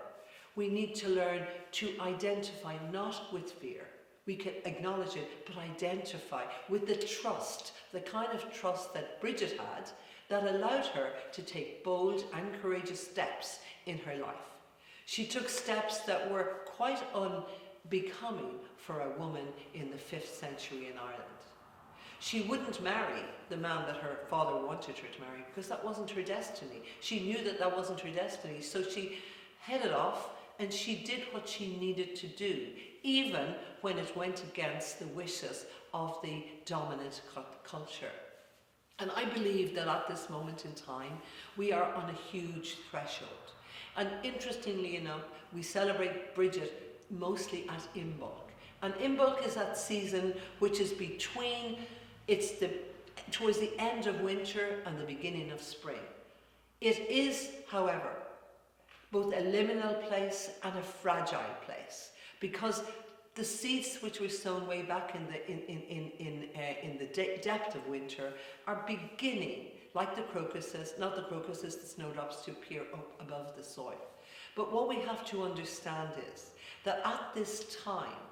we need to learn to identify not with fear. We can acknowledge it, but identify with the trust, the kind of trust that Brigid had that allowed her to take bold and courageous steps in her life. She took steps that were quite unbecoming for a woman in the 5th century in Ireland. She wouldn't marry the man that her father wanted her to marry because that wasn't her destiny. She knew that that wasn't her destiny, so she headed off and she did what she needed to do, even when it went against the wishes of the dominant culture. And I believe that at this moment in time, we are on a huge threshold. And interestingly enough, we celebrate Brigid mostly at Imbolc. And Imbolc is that season which is between, towards the end of winter and the beginning of spring. It is, however, both a liminal place and a fragile place, because the seeds which were sown way back in the depth of winter are beginning, like the crocuses, not the crocuses, the snowdrops, to appear up above the soil. But what we have to understand is that at this time,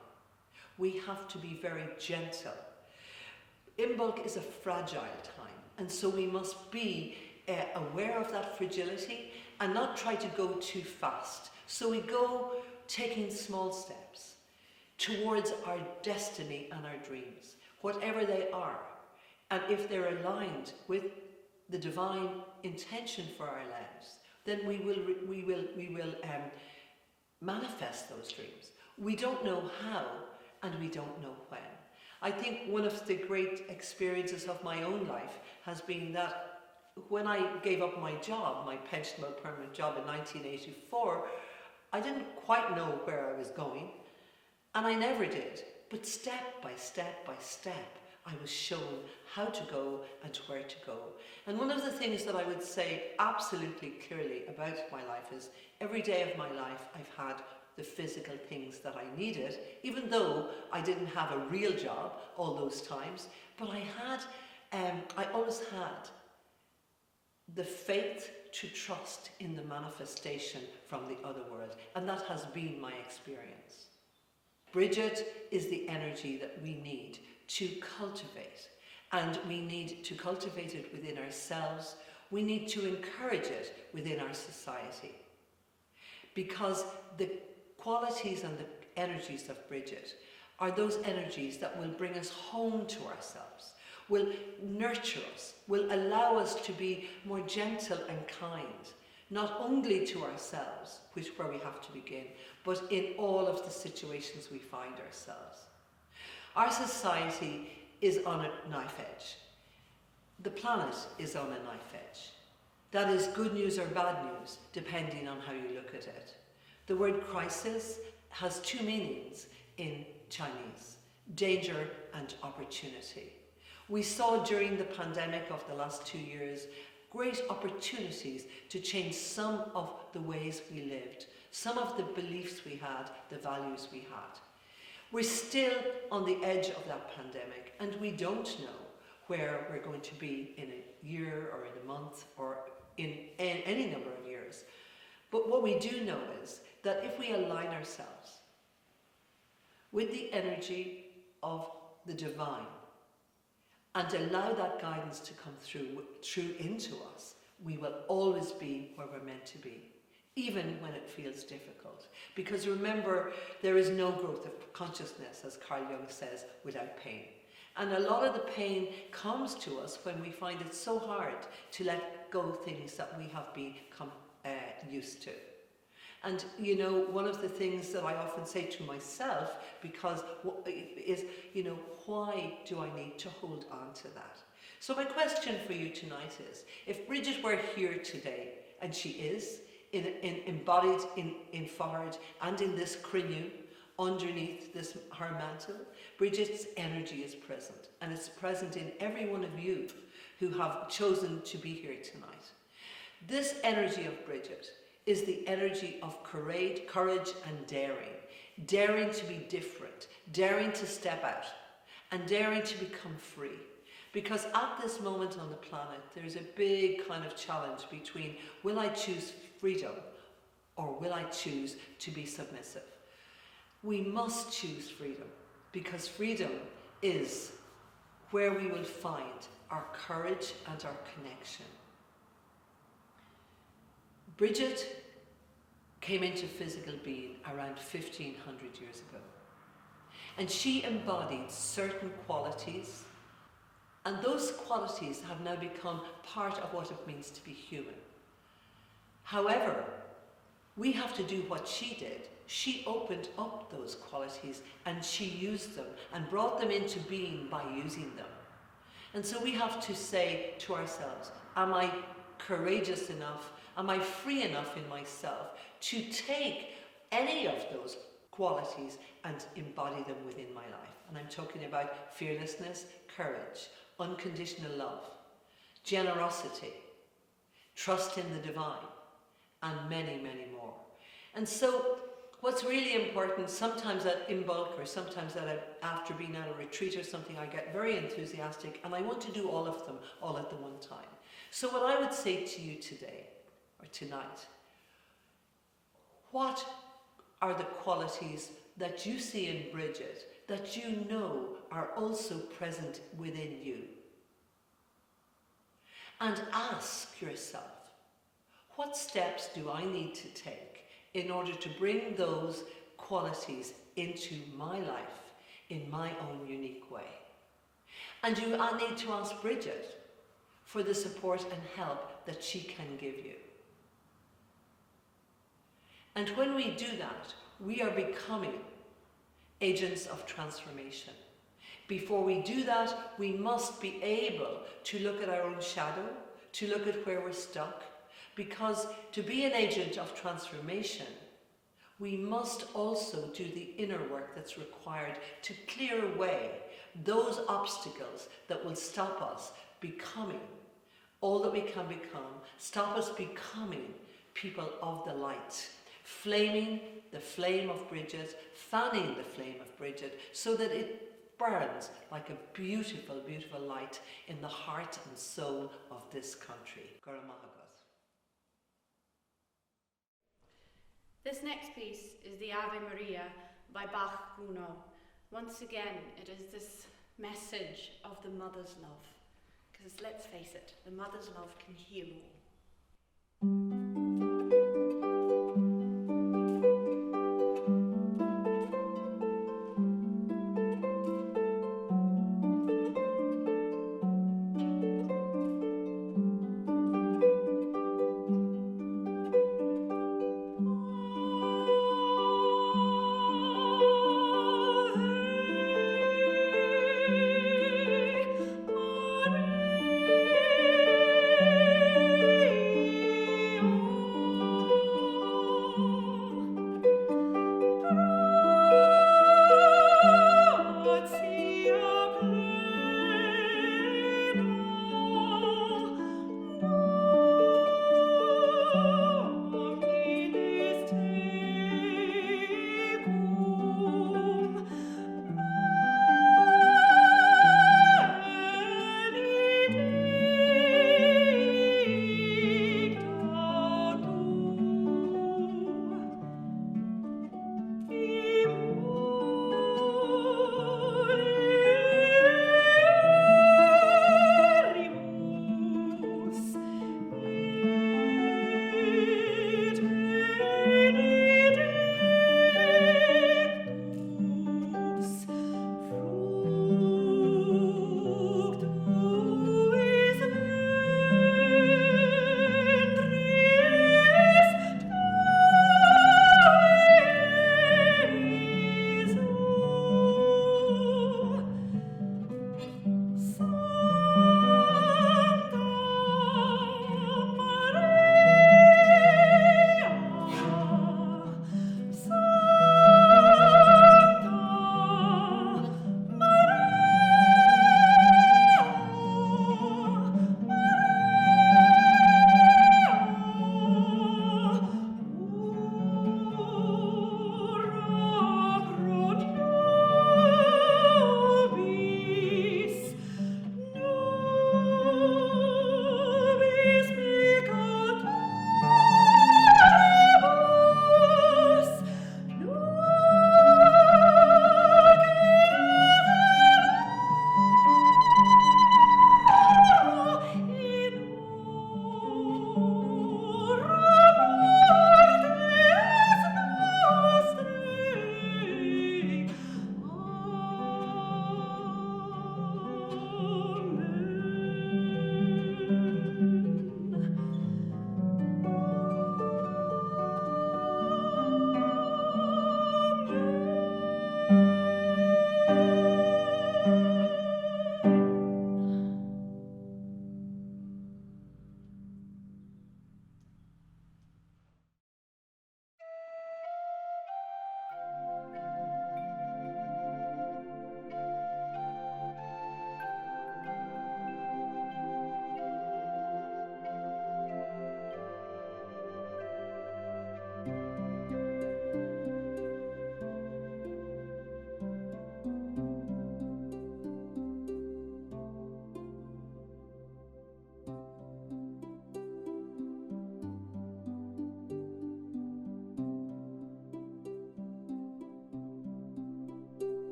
we have to be very gentle. Imbolc is a fragile time, and so we must be aware of that fragility and not try to go too fast. So we go taking small steps towards our destiny and our dreams, whatever they are. And if they're aligned with the divine intention for our lives, then we will manifest those dreams. We don't know how, and we don't know when. I think one of the great experiences of my own life has been that when I gave up my job, my pensionable permanent job in 1984, I didn't quite know where I was going, and I never did. But step by step by step, I was shown how to go and where to go. And one of the things that I would say absolutely clearly about my life is every day of my life I've had the physical things that I needed, even though I didn't have a real job all those times, but I always had the faith to trust in the manifestation from the other world, and that has been my experience. Brigid is the energy that we need to cultivate, and we need to cultivate it within ourselves. We need to encourage it within our society, because the qualities and the energies of Brigid are those energies that will bring us home to ourselves, will nurture us, will allow us to be more gentle and kind, not only to ourselves, where we have to begin, but in all of the situations we find ourselves. Our society is on a knife edge. The planet is on a knife edge. That is good news or bad news, depending on how you look at it. The word crisis has two meanings in Chinese: danger and opportunity. We saw during the pandemic of the last 2 years great opportunities to change some of the ways we lived, some of the beliefs we had, the values we had. We're still on the edge of that pandemic, and we don't know where we're going to be in a year or in a month or in any number of years. But what we do know is that if we align ourselves with the energy of the divine and allow that guidance to come through into us, we will always be where we're meant to be, even when it feels difficult. Because remember, there is no growth of consciousness, as Carl Jung says, without pain. And a lot of the pain comes to us when we find it so hard to let go of things that we have become used to. And you know, one of the things that I often say to myself, because is, you know, why do I need to hold on to that? So my question for you tonight is, if Brigid were here today, and she is, embodied in Faughart and in this Crinu, underneath her mantle, Brigid's energy is present, and it's present in every one of you who have chosen to be here tonight. This energy of Brigid is the energy of courage and daring to be different, daring to step out, and daring to become free. Because at this moment on the planet, there's a big kind of challenge between, will I choose freedom or will I choose to be submissive? We must choose freedom, because freedom is where we will find our courage and our connection. Brigid came into physical being around 1500 years ago, and she embodied certain qualities, and those qualities have now become part of what it means to be human. However, we have to do what she did. She opened up those qualities and she used them and brought them into being by using them. And so we have to say to ourselves, am I courageous enough? Am I free enough in myself to take any of those qualities and embody them within my life? And I'm talking about fearlessness, courage, unconditional love, generosity, trust in the divine, and many, many more. And so what's really important, sometimes in bulk or sometimes after being at a retreat or something, I get very enthusiastic and I want to do all of them all at the one time. So what I would say to you today or tonight, what are the qualities that you see in Brigid that you know are also present within you? And ask yourself, what steps do I need to take in order to bring those qualities into my life in my own unique way? And I need to ask Brigid for the support and help that she can give you. And when we do that, we are becoming agents of transformation. Before we do that, we must be able to look at our own shadow, to look at where we're stuck, because to be an agent of transformation, we must also do the inner work that's required to clear away those obstacles that will stop us becoming all that we can become, stop us becoming people of the light, flaming the flame of Brigid, fanning the flame of Brigid, so that it burns like a beautiful, beautiful light in the heart and soul of this country. Garamahagas. This next piece is the Ave Maria by Bach Gounod. Once again, it is this message of the mother's love. Because let's face it, the mother's love can heal all. Maria.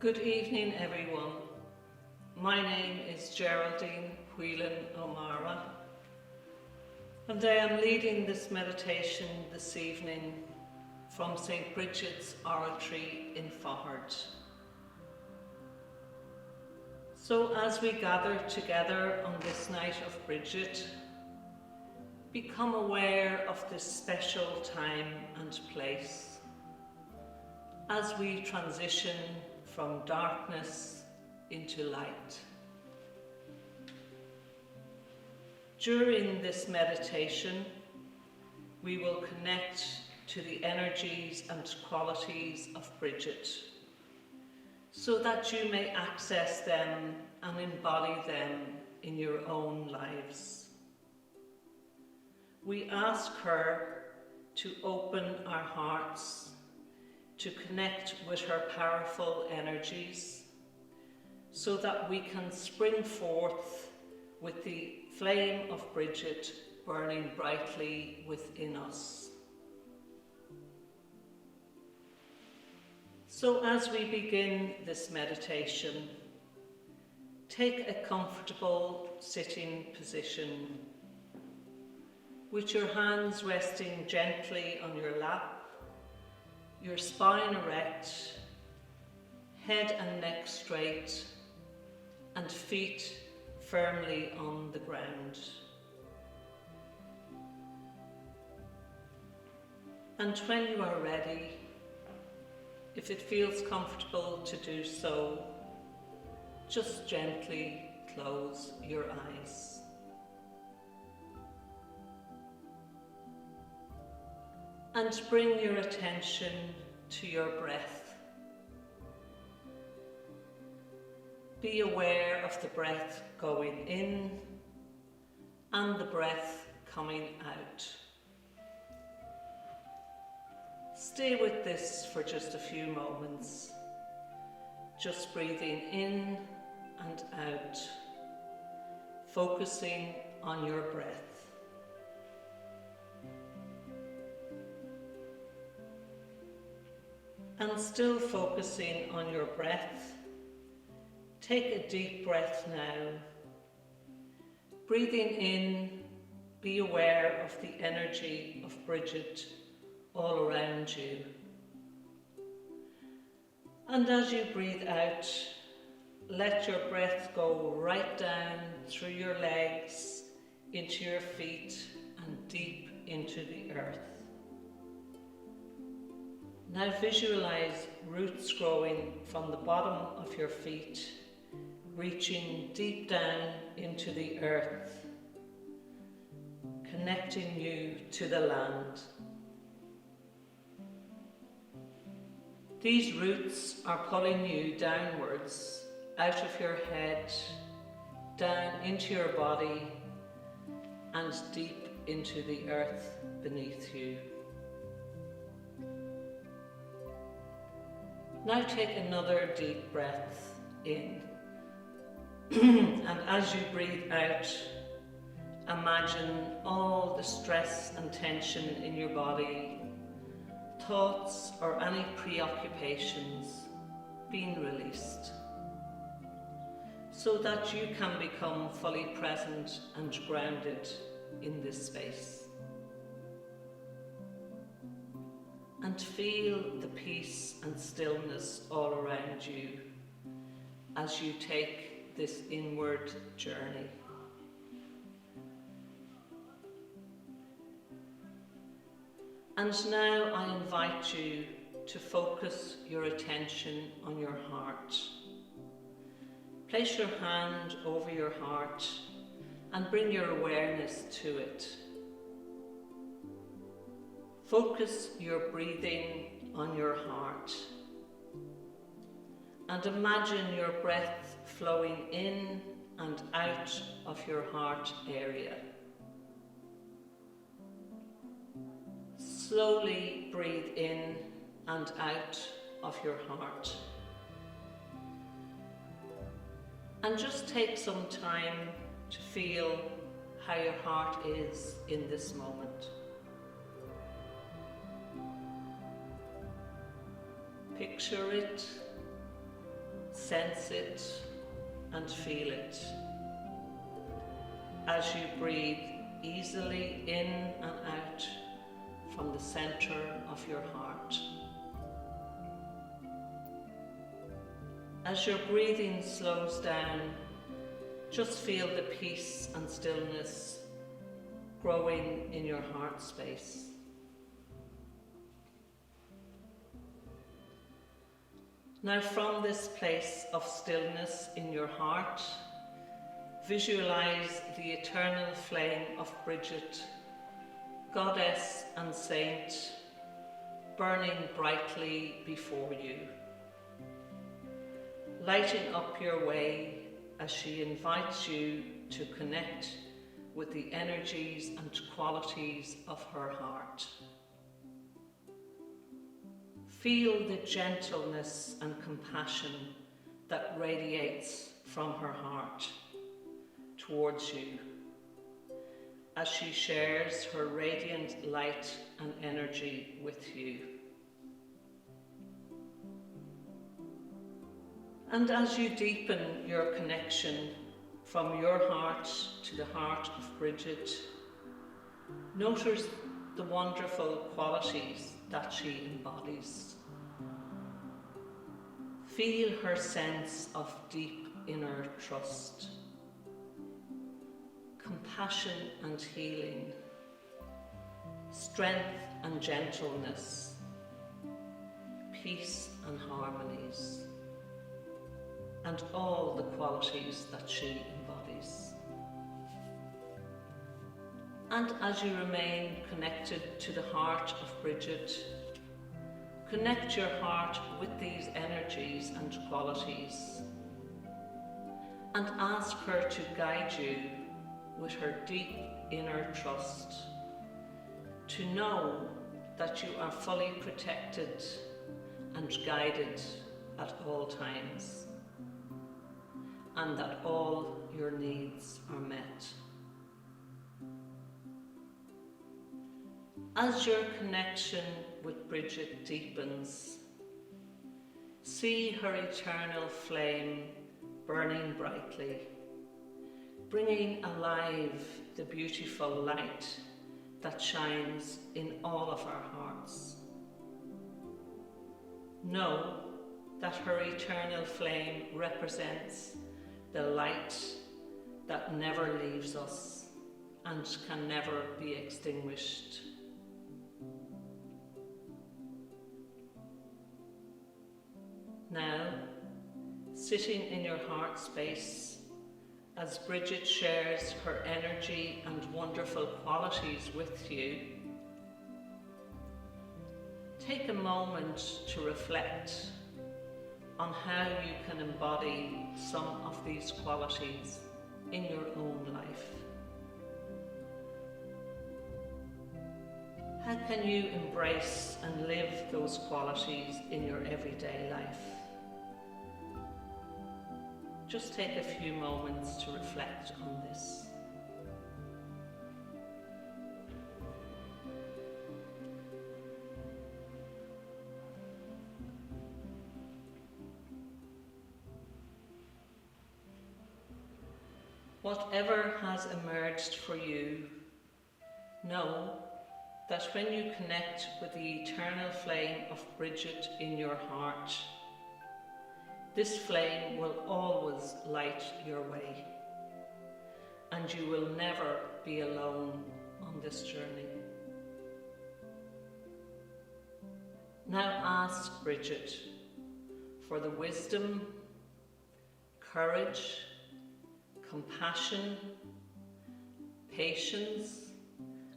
Good evening, everyone. My name is Geraldine Whelan O'Mara, and I am leading this meditation this evening from St. Brigid's Oratory in Faughart. So as we gather together on this night of Brigid, become aware of this special time and place as we transition from darkness into light. During this meditation, we will connect to the energies and qualities of Brigid, so that you may access them and embody them in your own lives. We ask her to open our hearts to connect with her powerful energies, so that we can spring forth with the flame of Brigid burning brightly within us. So as we begin this meditation, take a comfortable sitting position with your hands resting gently on your lap, your spine erect, head and neck straight, and feet firmly on the ground. And when you are ready, if it feels comfortable to do so, just gently close your eyes. And bring your attention to your breath. Be aware of the breath going in and the breath coming out. Stay with this for just a few moments, just breathing in and out, focusing on your breath. And still focusing on your breath, take a deep breath now. Breathing in, be aware of the energy of Brigid all around you. And as you breathe out, let your breath go right down through your legs, into your feet, and deep into the earth. Now visualize roots growing from the bottom of your feet, reaching deep down into the earth, connecting you to the land. These roots are pulling you downwards, out of your head, down into your body, and deep into the earth beneath you. Now take another deep breath in. And as you breathe out, imagine all the stress and tension in your body, thoughts or any preoccupations being released, so that you can become fully present and grounded in this space. And feel the peace and stillness all around you as you take this inward journey. And now I invite you to focus your attention on your heart. Place your hand over your heart and bring your awareness to it. Focus your breathing on your heart and imagine your breath flowing in and out of your heart area. Slowly breathe in and out of your heart. And just take some time to feel how your heart is in this moment. Picture it Sense it and feel it as you breathe easily in and out from the center of your heart. As your breathing slows down, just feel the peace and stillness growing in your heart space. Now, from this place of stillness in your heart, visualize the eternal flame of Brigid, goddess and saint, burning brightly before you, lighting up your way as she invites you to connect with the energies and qualities of her heart. Feel the gentleness and compassion that radiates from her heart towards you as she shares her radiant light and energy with you. And as you deepen your connection from your heart to the heart of Brigid, notice the wonderful qualities that she embodies. Feel her sense of deep inner trust, compassion and healing, strength and gentleness, peace and harmonies, and all the qualities that she embodies. And as you remain connected to the heart of Brigid, connect your heart with these energies and qualities and ask her to guide you with her deep inner trust, to know that you are fully protected and guided at all times, and that all your needs are met. As your connection with Brigid deepens, see her eternal flame burning brightly, bringing alive the beautiful light that shines in all of our hearts. Know that her eternal flame represents the light that never leaves us and can never be extinguished. Now, sitting in your heart space, as Brigid shares her energy and wonderful qualities with you, take a moment to reflect on how you can embody some of these qualities in your own life. How can you embrace and live those qualities in your everyday life? Just take a few moments to reflect on this. Whatever has emerged for you, know that when you connect with the eternal flame of Brigid in your heart, this flame will always light your way, and you will never be alone on this journey. Now ask Brigid for the wisdom, courage, compassion, patience,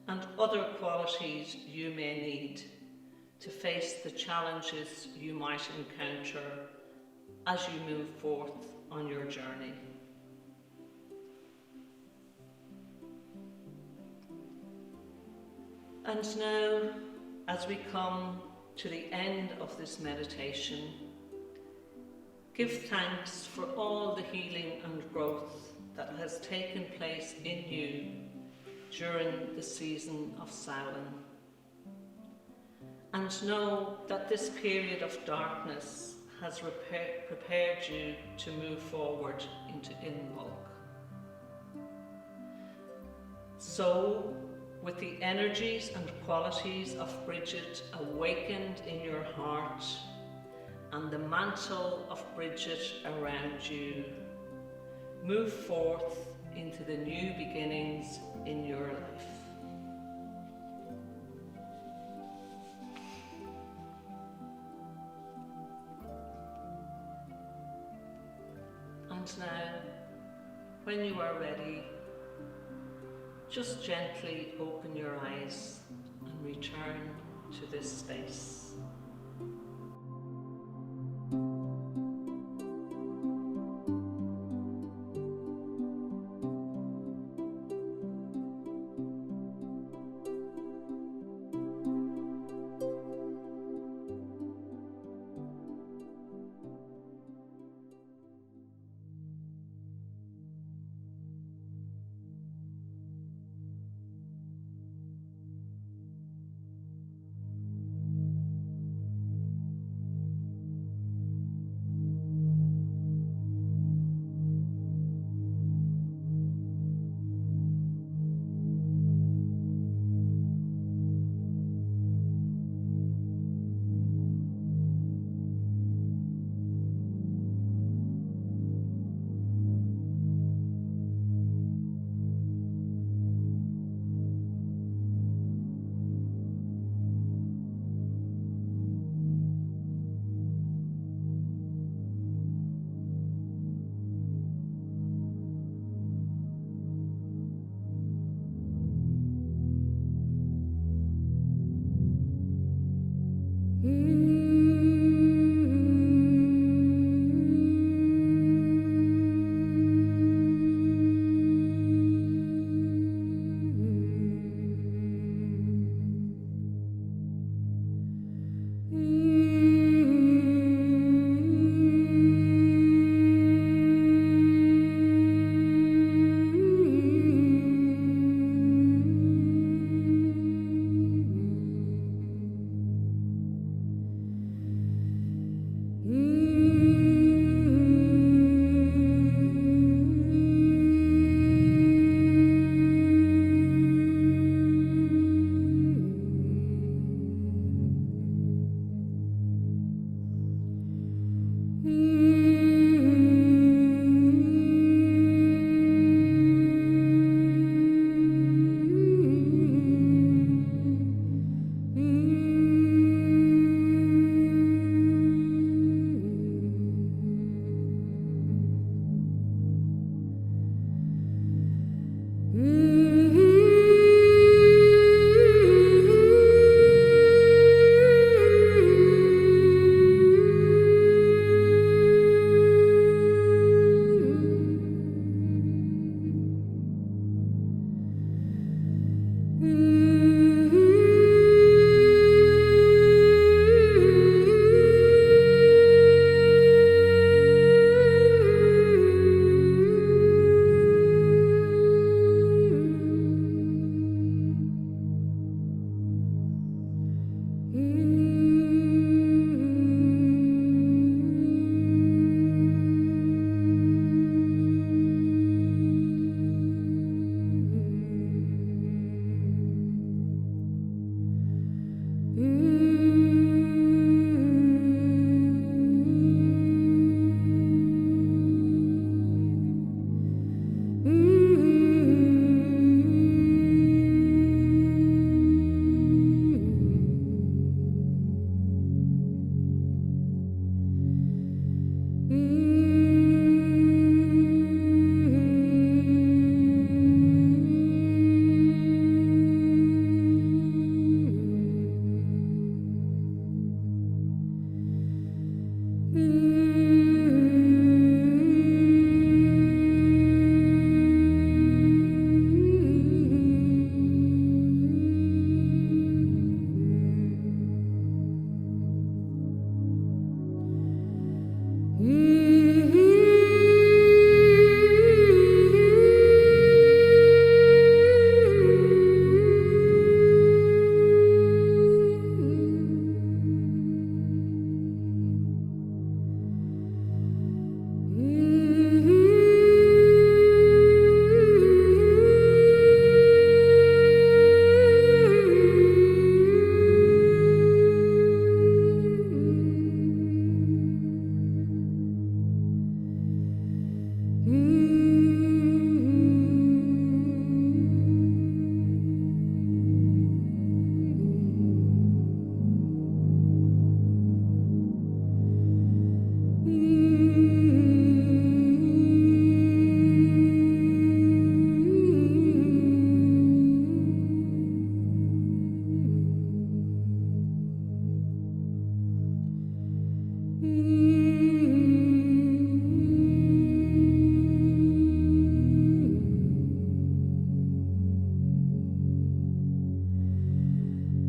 and other qualities you may need to face the challenges you might encounter as you move forth on your journey. And now, as we come to the end of this meditation, give thanks for all the healing and growth that has taken place in you during the season of Samhain. And know that this period of darkness has prepared you to move forward into Dundalk. So, with the energies and qualities of Brigid awakened in your heart and the mantle of Brigid around you, move forth into the new beginnings in your life. And now, when you are ready, just gently open your eyes and return to this space.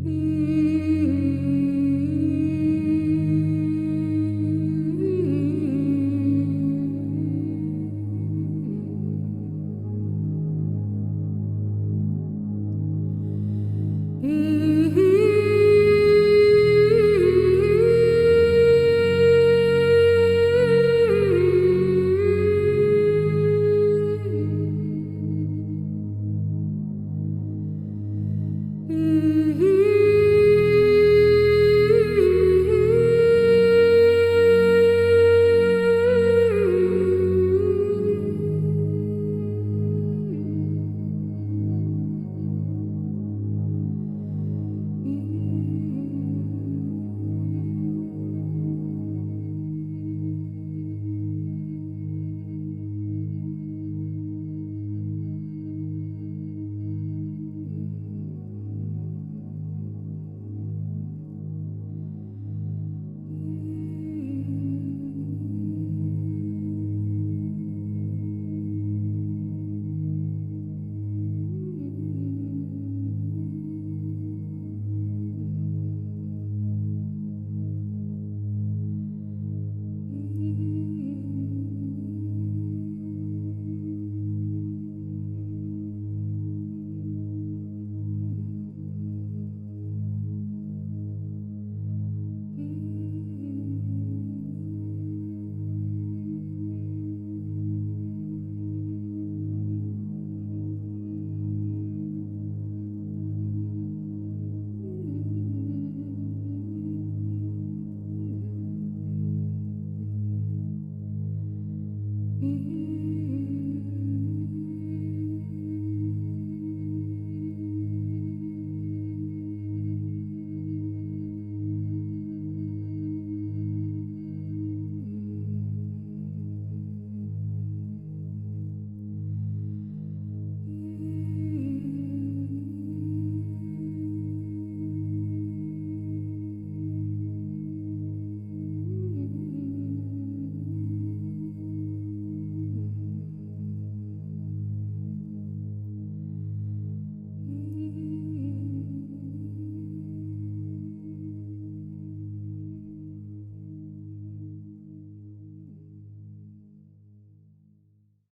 Mm-hmm.